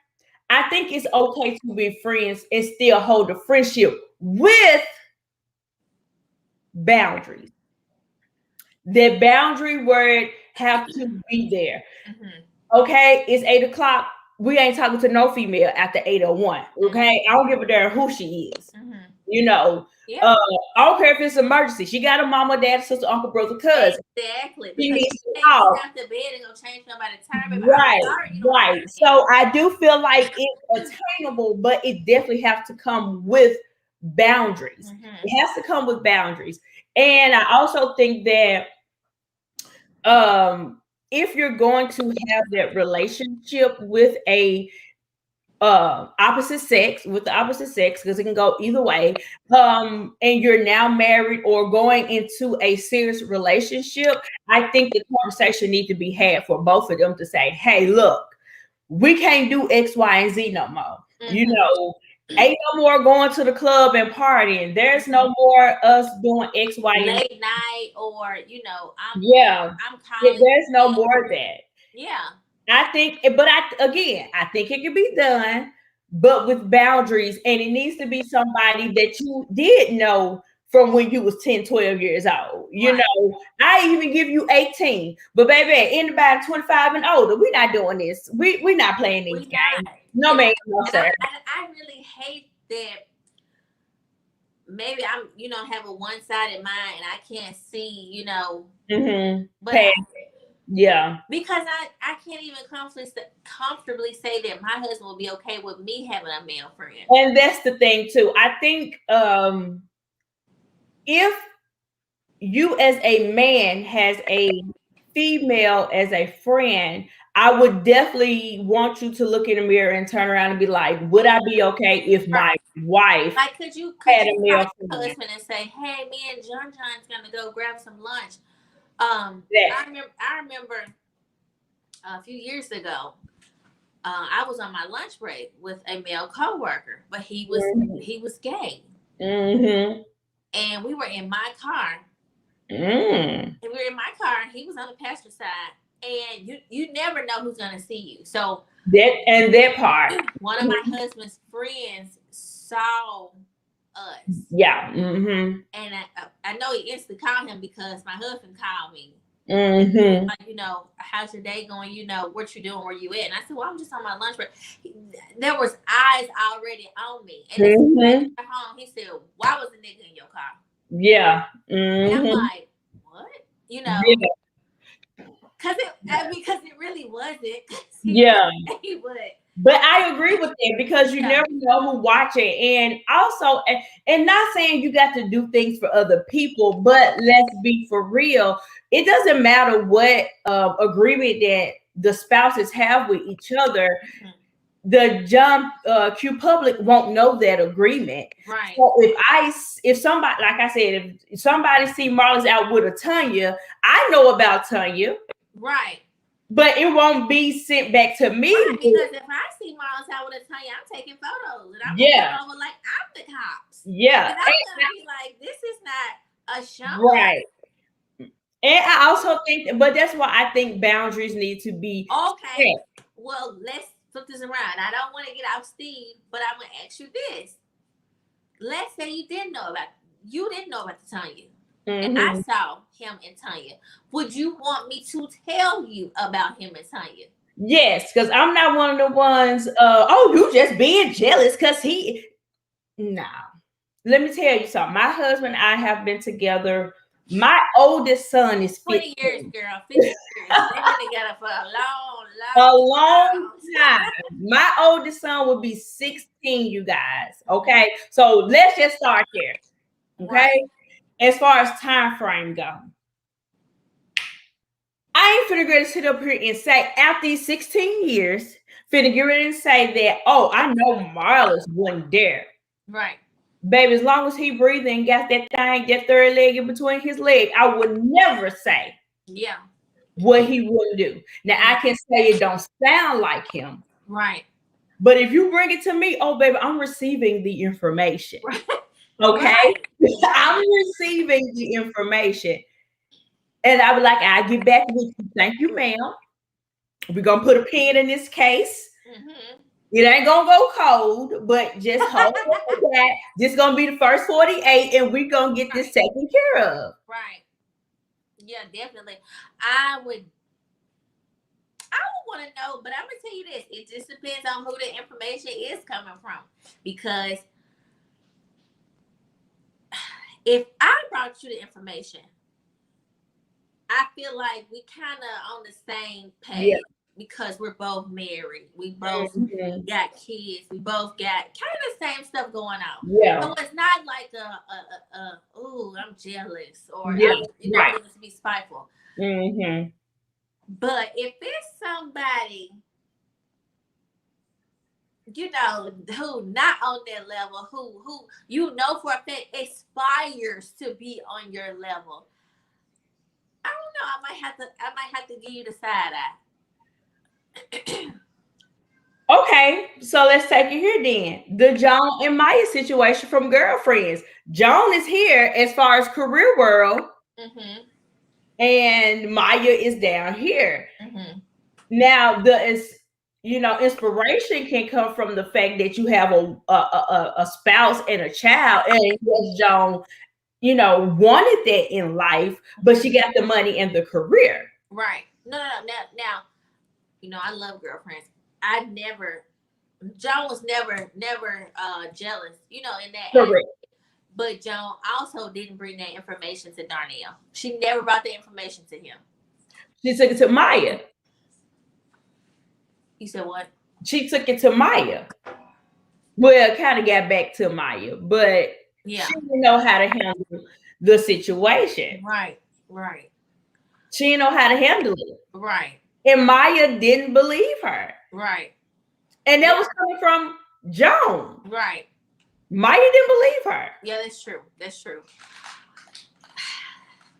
I think it's okay to be friends and still hold a friendship with boundaries. The boundary word have to be there. Okay, it's 8:00. We ain't talking to no female after 8:01. Okay, I don't give a damn who she is. I don't care if it's an emergency. She got a mama, dad, sister, uncle, brother, cousin. Exactly. She needs to call. Out the bed and gonna change nobody's time. Right. So I do feel like it's attainable, but it definitely has to come with boundaries. It has to come with boundaries. And I also think that if you're going to have that relationship with a opposite sex, because it can go either way, and you're now married or going into a serious relationship, I think the conversation needs to be had for both of them to say, hey, look, we can't do X, Y, and Z no more. Ain't no more going to the club and partying. There's no more us doing X, Y, and late night, or I'm calling. There's no more of that. Yeah. I think, but I think it can be done, but with boundaries, and it needs to be somebody that you did know from when you was 10, 12 years old. I even give you 18, but baby, anybody 25 and older, we're not doing this. We're not playing these games. No, ma'am, no, sir. I really hate that. Maybe I'm, have a one-sided mind and I can't see, but yeah, because I can't even comfortably say that my husband will be okay with me having a male friend. And that's the thing too. I think if you as a man has a female as a friend, I would definitely want you to look in the mirror and turn around and be like, would I be okay if my wife like could you had a call male your friend? husband and say, hey, me and John's gonna go grab some lunch? That, I remember a few years ago, I was on my lunch break with a male coworker, but he was gay, and we were in my car. And we were in my car. He was on the passenger side, and you never know who's gonna see you. So that part. one of my husband's friends saw us. Yeah. And I know he instantly called him because my husband called me. Like, you know, how's your day going? You know, what you doing? Where you at? And I said, well, I'm just on my lunch break. There was eyes already on me. And as soon as I got home, he said, why was the nigga in your car? Yeah. And I'm like, what? You know, because it really wasn't. Yeah. He would. But I agree with that because you never know who watching. And also, and not saying you got to do things for other people, but let's be for real. It doesn't matter what agreement that the spouses have with each other. The Q public won't know that agreement. Right. So if somebody, like I said, if somebody see Marla's out with a Tanya, I know about Tanya. Right. But it won't be sent back to me. Right, because if I see Marlon's out with a Tanya, I'm taking photos and I'm over like I'm the cops. Yeah. And I'm gonna be like, this is not a show. Right. And I also think, but that's why I think boundaries need to be okay. Set. Well, let's flip this around. I don't want to get off Steve, but I'm gonna ask you this. Let's say you didn't know about the Tanya. And I saw him and Tanya. Would you want me to tell you about him and Tanya? Yes, because I'm not one of the ones, you just being jealous because he. No. Let me tell you something. My husband and I have been together. My oldest son is 20 years, girl. 50 years. They've been together for a long time. My oldest son will be 16, you guys. Okay. So let's just start there. Okay. Right. As far as time frame go, I ain't finna get to sit up here and say after these 16 years, finna get ready and say that, I know Marlon wasn't there. Right. Baby, as long as he breathing and got that thing, that third leg in between his legs, I would never say what he wouldn't do. Now, I can say it don't sound like him. Right. But if you bring it to me, baby, I'm receiving the information. Right. Okay? Right. I'm receiving the information. And I would like, I'll get back with you. Thank you, ma'am. We're going to put a pin in this case. It ain't going to go cold, but just hold on that. This is going to be the first 48, and we're going to get this taken care of. Right. Yeah, definitely. I would want to know, but I'm going to tell you this. It just depends on who the information is coming from. Because if I brought you the information, I feel like we kind of on the same page. Yeah. Because we're both married. We both got kids. We both got kind of the same stuff going on. Yeah. So it's not like I'm jealous or to be spiteful. But if it's somebody, who not on that level, who for a fact aspires to be on your level, I don't know. I might have to give you the side eye. Okay, so let's take it here then. The Joan and Maya situation from Girlfriends. Joan is here as far as career world, and Maya is down here. Now, inspiration can come from the fact that you have a spouse and a child, and yes, Joan, wanted that in life, but she got the money and the career. Right. No. Now, I love Girlfriends. Joan was never jealous, in that. Correct. But Joan also didn't bring that information to Darnell. She never brought the information to him. She took it to Maya. You said what? She took it to Maya. Well, kind of got back to Maya, but she didn't know how to handle the situation. Right. She didn't know how to handle it. Right. And Maya didn't believe her. Right. And that was coming from Joan. Right. Maya didn't believe her. Yeah, that's true. That's true.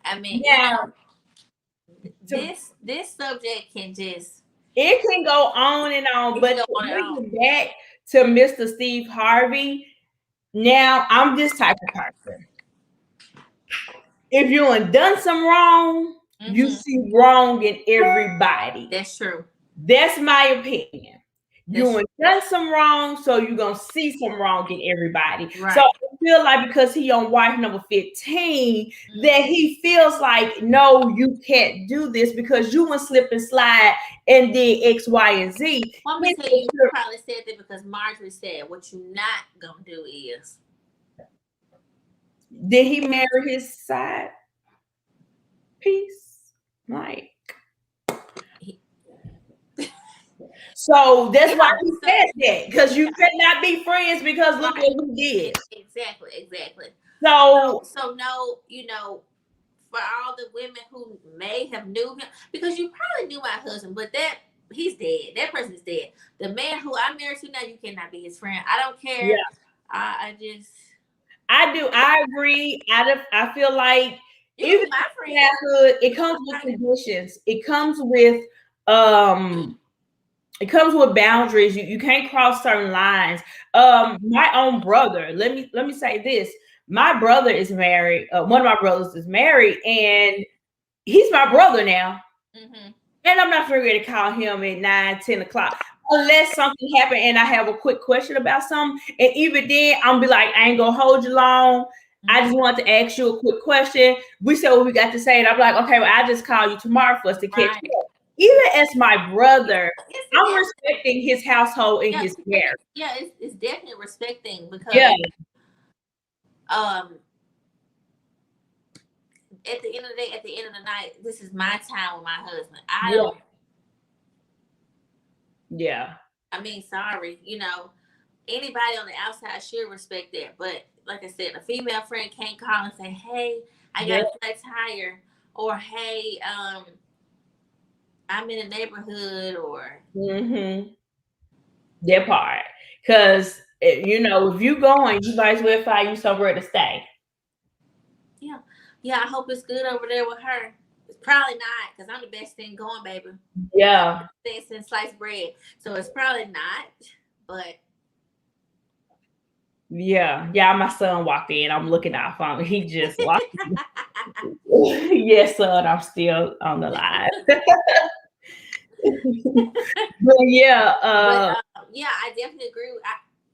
I mean, Now, this subject can just, it can go on and on, but to bring it back to Mr. Steve Harvey, now I'm this type of person. If you ain't done some wrong, you see wrong in everybody. That's true. That's my opinion. You ain't done some wrong, so you're gonna see some wrong in everybody. Right. So I feel like because he on wife number 15, that he feels like, no, you can't do this because you went slip and slide and did X, Y, and Z. Well, I'm gonna tell you probably said that because Marjorie said, what you not gonna do is. Did he marry his side piece? Like, so that's why he said that, because you cannot be friends because look what he did. Exactly. So no, you know, for all the women who may have knew him, because you probably knew my husband, but he's dead. That person's dead. The man who I'm married to now, you cannot be his friend. I don't care. Yeah. I do. I agree. I feel like even my friend, it comes with conditions. It comes with boundaries. You can't cross certain lines. My own brother. Let me say this. My brother is married. One of my brothers is married, and he's my brother now. And I'm not ready to call him at 9, 10 o'clock. Unless something happened and I have a quick question about something. And even then, I'm be like, I ain't gonna hold you long. I just want to ask you a quick question. We said what we got to say. And I'm like, okay, well, I'll just call you tomorrow for us to catch up. Even as my brother, I'm respecting his household and his marriage. Yeah, it's definitely respecting because at the end of the day, at the end of the night, this is my time with my husband. I don't. Yeah. I mean, sorry, you know, anybody on the outside should respect that. But like I said, a female friend can't call and say, "Hey, I got a flat tire," or "Hey, I'm in a neighborhood," or that part. Because you know, if you going, you might as well find you somewhere to stay. Yeah, I hope it's good over there with her. It's probably not, because I'm the best thing going, baby. Yeah. Thing since sliced bread. So it's probably not, but. Yeah, my son walked in. I'm looking out for him. He just walked in. Yes, son, I'm still on the live. But yeah. Yeah, I definitely agree.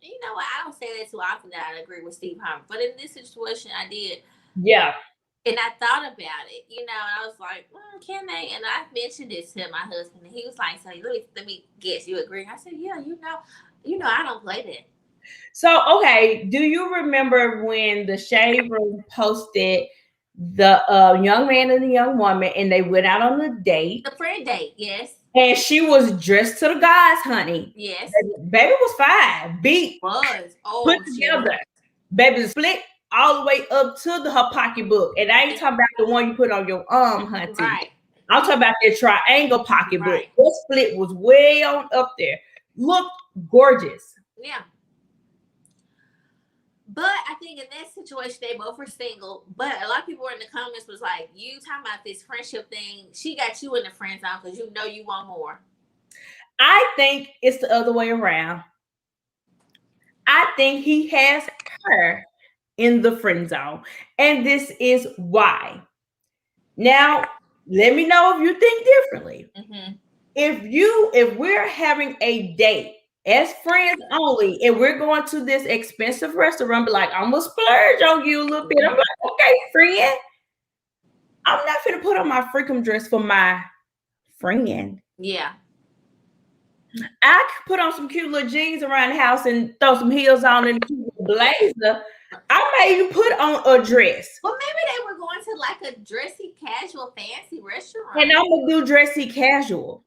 You know what? I don't say that too often that I agree with Steve Harvey. But in this situation, I did. Yeah. And I thought about it, you know, and I was like, can they? And I mentioned it to my husband, and he was like, so let me guess, you agree? I said, yeah, you know, I don't play that. So, okay, do you remember when the Shade Room posted the young man and the young woman, and they went out on a date? The friend date, yes. And she was dressed to the guys, honey. Yes. Baby was fine. Beat. Was. Put together. Baby split all the way up to her pocketbook. And I ain't talking about the one you put on your arm, honey. Right. I'm talking about that triangle pocketbook. Right. That split was way on up there. Looked gorgeous. Yeah. But I think in that situation, they both were single. But a lot of people were in the comments was like, you talking about this friendship thing. She got you in the friend zone because you know you want more. I think it's the other way around. I think he has her in the friend zone. And this is why. Now, let me know if you think differently. If we're having a date as friends only, and we're going to this expensive restaurant, be like, I'm gonna splurge on you a little bit. I'm like, okay, friend. I'm not gonna put on my freakum dress for my friend. Yeah. I could put on some cute little jeans around the house and throw some heels on and a cute blazer. I may even put on a dress. Well, maybe they were going to like a dressy, casual, fancy restaurant. And I'm gonna do dressy casual.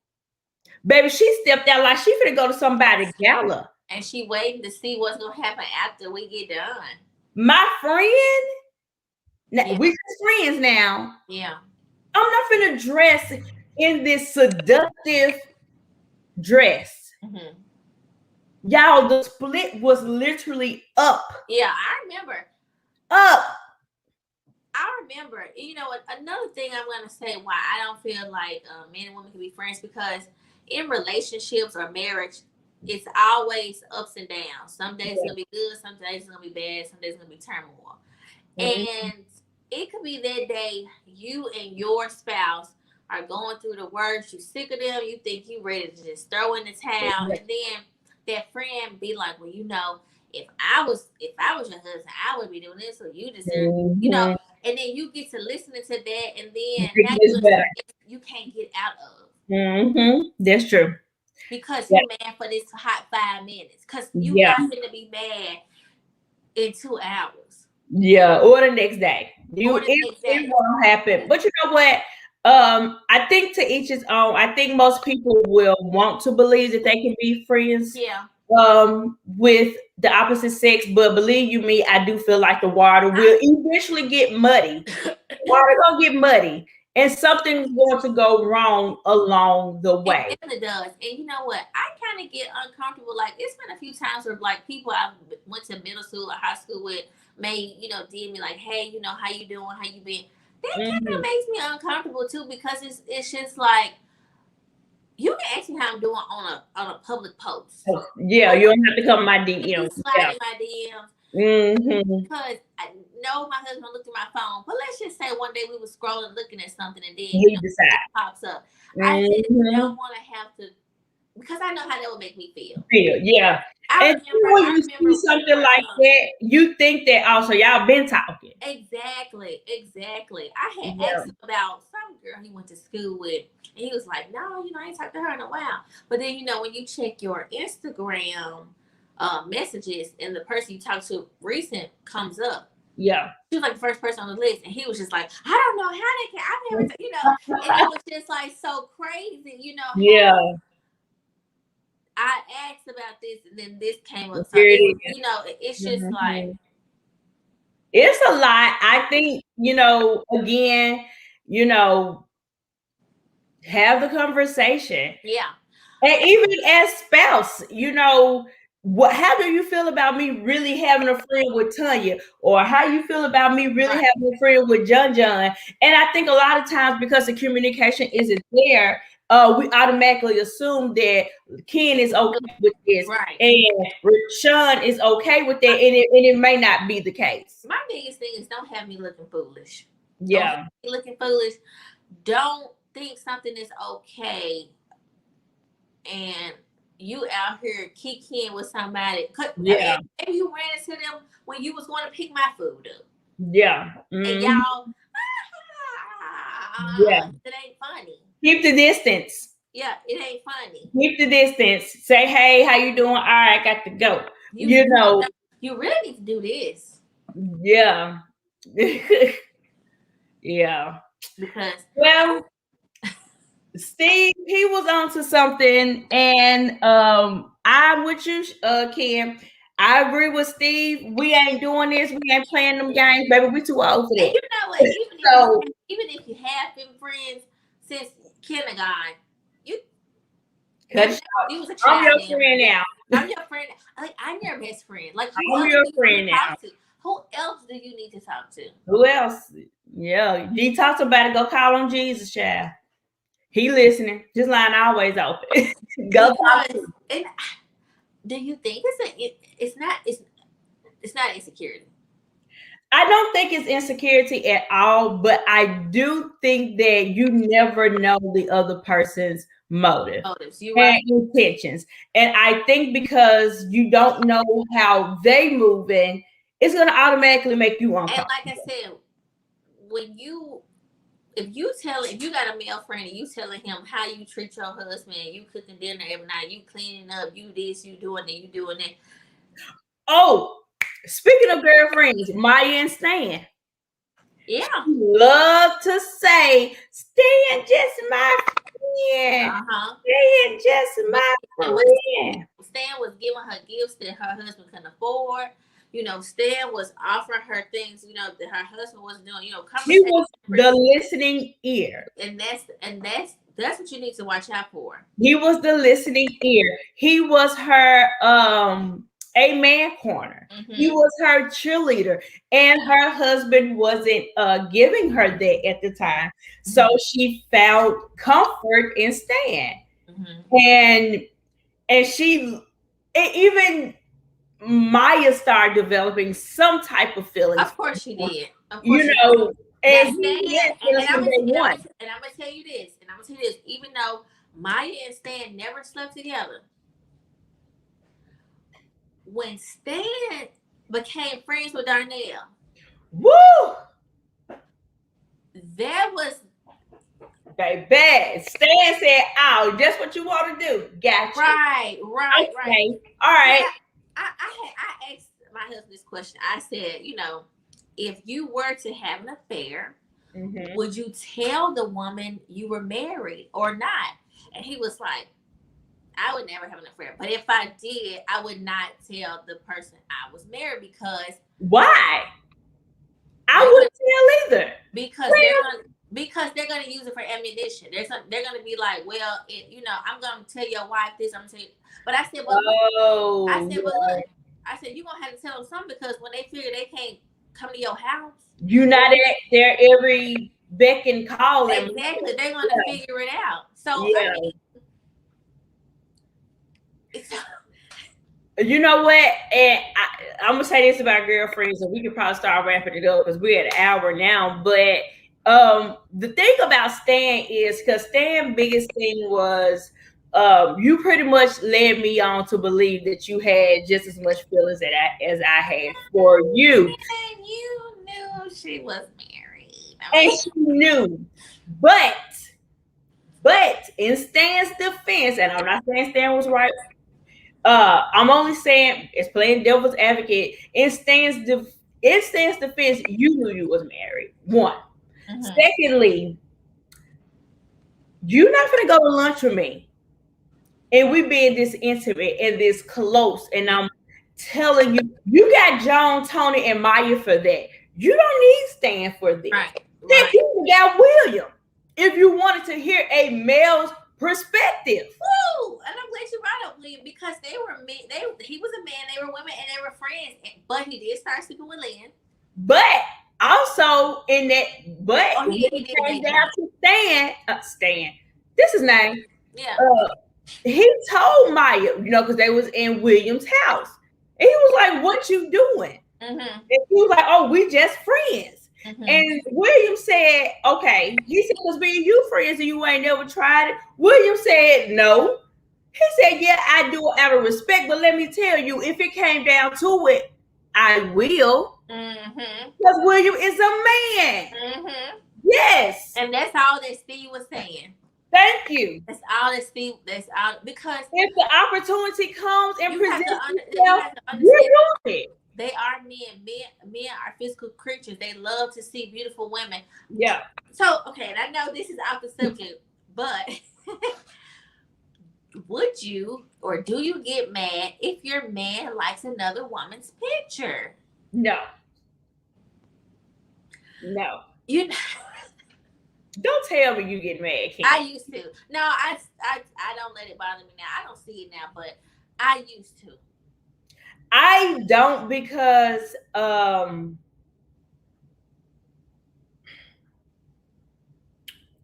Baby, she stepped out like she finna go to somebody's gala. And she waiting to see what's gonna happen after we get done. My friend, now, we just friends now. Yeah. I'm not finna dress. in this seductive dress. Mm-hmm. Y'all, the split was literally up. Yeah, I remember. Up. I remember. You know, another thing I'm gonna say why I don't feel like men and women can be friends, because in relationships or marriage, it's always ups and downs. Some days it's gonna be good, some days it's gonna be bad, some days it's gonna be turmoil. And it could be that day you and your spouse are going through the worst, you sick of them, you think you ready to just throw in the towel, and then that friend be like, well, you know, if I was your husband, I would be doing this, so you deserve, you know, and then you get to listening to that, and then now you can't get out of. That's true. Because you're mad for this hot 5 minutes. Because you not going to be mad in 2 hours. Yeah, or the next day. It won't happen. But you know what? I think to each his own. I think most people will want to believe that they can be friends. Yeah. With the opposite sex, but believe you me, I do feel like the water will eventually get muddy. Water gonna get muddy, and something's going to go wrong along the way. It really does. And you know what? I kind of get uncomfortable. Like, it's been a few times where like people I went to middle school or high school with may, you know, DM me like, hey, you know, how you doing? How you been? That kind of makes me uncomfortable too, because it's just like, you can ask me how I'm doing on a public post. Yeah, you don't have to come in my DMs. Slide in my DMs. Because I know my husband looked at my phone, but let's just say one day we were scrolling, looking at something, and then it pops up. I just don't want to have to, because I know how that would make me feel. Yeah. And when you see something like that, you think that also y'all been talking. Exactly. I had asked him about some girl he went to school with, and he was like, no, you know, I ain't talked to her in a while. But then, you know, when you check your Instagram messages and the person you talked to recent comes up. Yeah. She was like the first person on the list, and he was just like, I don't know how they can, I've never, you know, and it was just like so crazy, you know. Yeah. I asked about this, and then this came up. So you know, it's just like, it's a lot. I think, you know, again, you know, have the conversation. Yeah. And even as spouse, you know, how do you feel about me really having a friend with Tanya? Or how you feel about me really having a friend with John? And I think a lot of times, because the communication isn't there, we automatically assume that Ken is okay with this, and Shun is okay with that, and it may not be the case. My biggest thing is, don't have me looking foolish. Yeah. Don't have me looking foolish. Don't think something is okay and you out here kicking with somebody. Yeah. Maybe you ran into them when you was going to pick my food up. Yeah. And y'all, it ain't funny. Keep the distance. Yeah, it ain't funny. Keep the distance. Say, hey, how you doing? All right, I got to go. You know. You really need to do this. Yeah. Yeah. Because, well, Steve, he was onto something, and I'm with you, Ken. I agree with Steve. We ain't doing this. We ain't playing them games, baby. We too old for that. And you know what? Even if you have been friends since kindergarten, you was a child. I'm your friend now. I'm your friend. Like, I'm your best friend. Like, I'm your friend now. Who else do you need to talk to? Who else? Yeah, you talk to somebody. Go call on Jesus, child. He listening. His line always open. Go talk to him. And do you think it's not insecurity? I don't think it's insecurity at all, but I do think that you never know the other person's motives and intentions. And I think because you don't know how they moving, it's going to automatically make you uncomfortable. And like I said, if you got a male friend and you telling him how you treat your husband, you cooking dinner every night, you cleaning up, you this, you doing that, you doing that. Oh, speaking of girlfriends, Maya and Stan. Yeah. Love to say, Stan just my friend. Stan just my friend. Stan was giving her gifts that her husband couldn't afford. You know, Stan was offering her things, you know, that her husband wasn't doing, you know, he was the listening ear. And that's That's what you need to watch out for. He was the listening ear. He was her amen corner. He Mm-hmm. was her cheerleader. And her husband wasn't giving her that at the time. So she found comfort in Stan. Mm-hmm. And she even Maya started developing some type of feelings. Of course she did. Of You course she did. know, Now and he Stan, had feelings from day one. and I'm gonna tell you this, and I'm gonna tell you this, even though Maya and Stan never slept together, when Stan became friends with Darnell, Woo! there was Baby, Stan said, "Oh, that's what you want to do. Gotcha." right. Okay. All right. I asked my husband this question. I said, if you were to have an affair, would you tell the woman you were married or not? And he was like, I would never have an affair. But if I did, I would not tell the person I was married because Why? I wouldn't tell either. Because they're gonna use it for ammunition. They're gonna be like, well, I'm gonna tell your wife this. I'm gonna tell you. But I said, but look, I said you're gonna have to tell them something because when they figure they can't come to your house, you're not at their every beck and call. Exactly, they're gonna figure it out. So yeah. I mean, you know what? And I'm gonna say this about girlfriends, and we could probably start wrapping it up because we're at an hour now. But the thing about Stan is because Stan's biggest thing was you pretty much led me on to believe that you had just as much feelings as I had for you. And you knew she was married. And she knew. But in Stan's defense, and I'm not saying Stan was right. I'm only saying it's playing devil's advocate. In Stan's defense, you knew you was married. One. Secondly, you're not gonna go to lunch with me. And we being this intimate and this close, and I'm telling you, you got John, Tony, and Maya for that. You don't need Stan for this. Right. You got William. If you wanted to hear a male's perspective. Woo! And I'm glad you brought up William because they were men. He was a man, they were women, and they were friends. But he did start sleeping with Lynn. But also in that, he came down to Stan. This is name. Yeah. He told Maya, because they was in William's house. And he was like, "What you doing?" And he was like, "Oh, we just friends." And William said, "Okay." He said, "Because me and you friends and you ain't never tried it." William said, "No." He said, "Yeah, I do it out of respect, but let me tell you, if it came down to it, I will." Because William is a man. Yes. And that's all that Steve was saying. Thank you. That's all that Steve. That's all because if the opportunity comes and presents itself, you're doing it. They are men. Men are physical creatures. They love to see beautiful women. Yeah. So okay, and I know this is off the subject, but would you or do you get mad if your man likes another woman's picture? No. Don't tell me you get mad, Ken. I used to. No, I don't let it bother me now. I don't see it now, but I used to. I don't because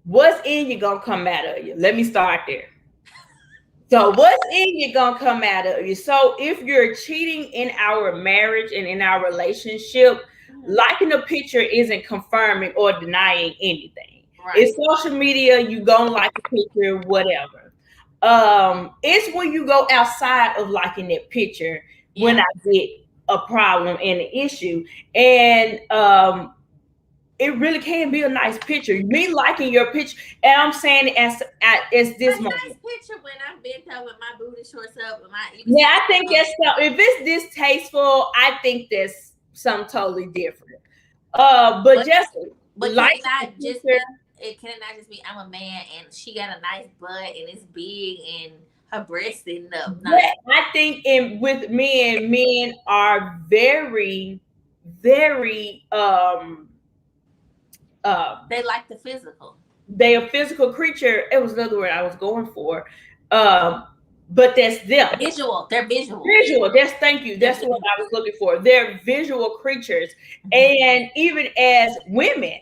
what's in you gonna come out of you. Let me start there. So what's in you gonna come out of you. So if you're cheating in our marriage and in our relationship, liking a picture isn't confirming or denying anything. Right. It's social media, you gonna like a picture, whatever. It's when you go outside of liking that picture when I get a problem and an issue. And it really can be a nice picture. Me liking your picture, and I'm saying it as this moment. Nice picture when I'm bent up with my booty shorts up. I think that's if it's distasteful, I think that's something totally different. But like it cannot just be I'm a man and she got a nice butt and it's big and her breasts sitting up. Nice. I think with men are very, very they like the physical. they a physical creature. It was another word I was going for. But that's them. Visual. They're visual. Visual. Thank you. That's what I was looking for. They're visual creatures. And even as women,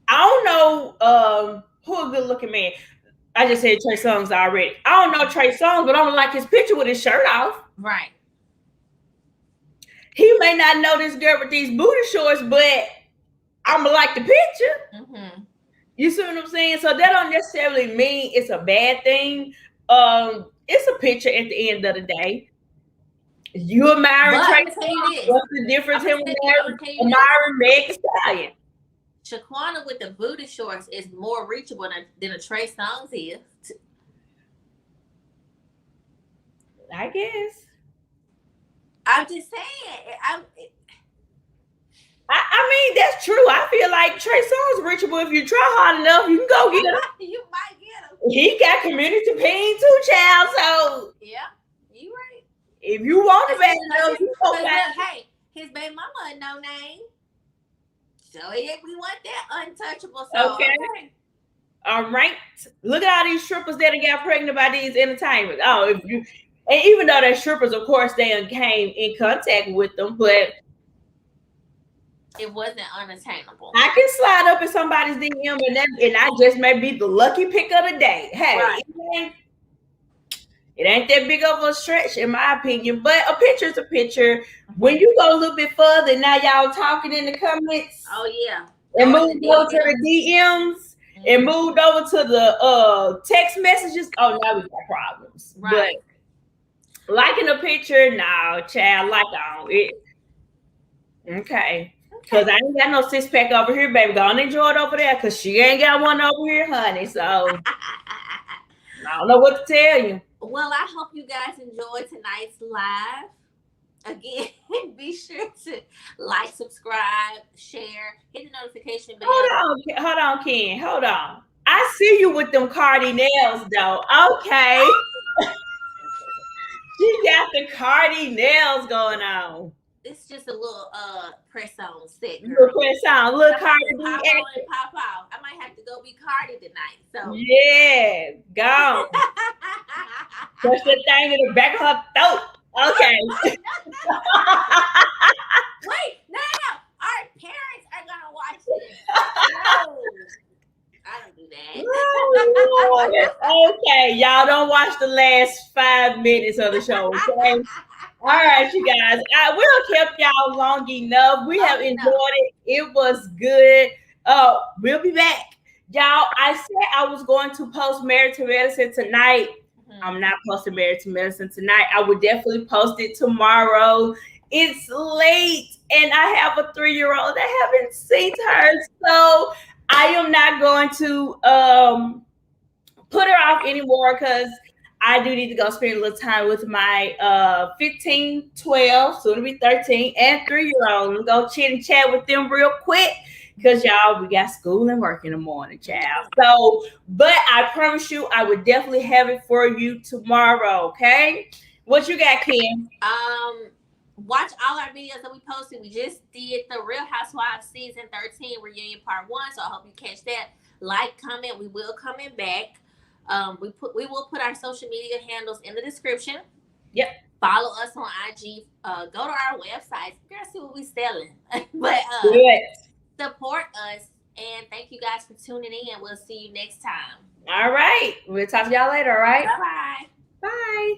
I don't know who a good looking man. I just said Trey Songz already. I don't know Trey Songz, but I don't like his picture with his shirt off. Right. He may not know this girl with these booty shorts, but I'ma like the picture. You see what I'm saying? So that don't necessarily mean it's a bad thing. It's a picture at the end of the day. You admiring Trey Songz? What's the difference him admiring Meg Thee Stallion? Shaquana with the booty shorts is more reachable than a Trey Songz is. I guess. I'm just saying. I mean, that's true. I feel like Trey Songz reachable. If you try hard enough, you can go get him. You might get him. He got community pain too, child. So yeah, you right. If you want to bad enough, you go back. Hey, his baby mama had no name. So we want that untouchable. So, okay. All right. Look at all these strippers that got pregnant by these entertainers. Oh, if you, and even though they're strippers, of course, they came in contact with them, but it wasn't unattainable. I can slide up in somebody's DM and I just may be the lucky pick of the day. Hey, right. It ain't that big of a stretch, in my opinion, but a picture's a picture. When you go a little bit further, now y'all talking in the comments. Oh, yeah. And moved over to the DMs and moved over to the text messages. Oh, now we got problems. Right. But liking a picture, no, child, like on it. Okay. Because I ain't got no six pack over here, baby. Go on and enjoy it over there because she ain't got one over here, honey. So I don't know what to tell you. Well, I hope you guys enjoyed tonight's live. Again, be sure to like, subscribe, share, hit the notification bell. Hold on, Ken. Hold on. I see you with them Cardi nails, though. Okay. She got the Cardi nails going on. It's just a little press on set, girl. Little press on, little Cardi. Pop out. I might have to go be Cardi tonight. So yeah, go. Push the thing in the back of her throat. Okay. Wait, no. Our parents are gonna watch this. No. I don't do that. Okay, y'all don't watch the last 5 minutes of the show, okay? All right, you guys. We'll keep y'all long enough. We have enjoyed it. It was good. We'll be back. Y'all, I said I was going to post Married to Medicine tonight. I'm not posting Married to Medicine tonight. I would definitely post it tomorrow. It's late, and I have a 3-year-old that haven't seen her, so I am not going to put her off anymore because I do need to go spend a little time with my 15, 12, soon to be 13, and 3-year-old. And go chit and chat with them real quick because, y'all, we got school and work in the morning, child. So, but I promise you, I would definitely have it for you tomorrow, okay? What you got, Ken? Watch all our videos that we posted. We just did the Real Housewives season 13 reunion part 1, so I hope you catch that. Like, comment. We will comment back. We will put our social media handles in the description. Yep. Follow us on IG. Go to our website. You guys see what we're selling. But support us. And thank you guys for tuning in. We'll see you next time. All right. We'll talk to y'all later, all right? Bye-bye. Bye.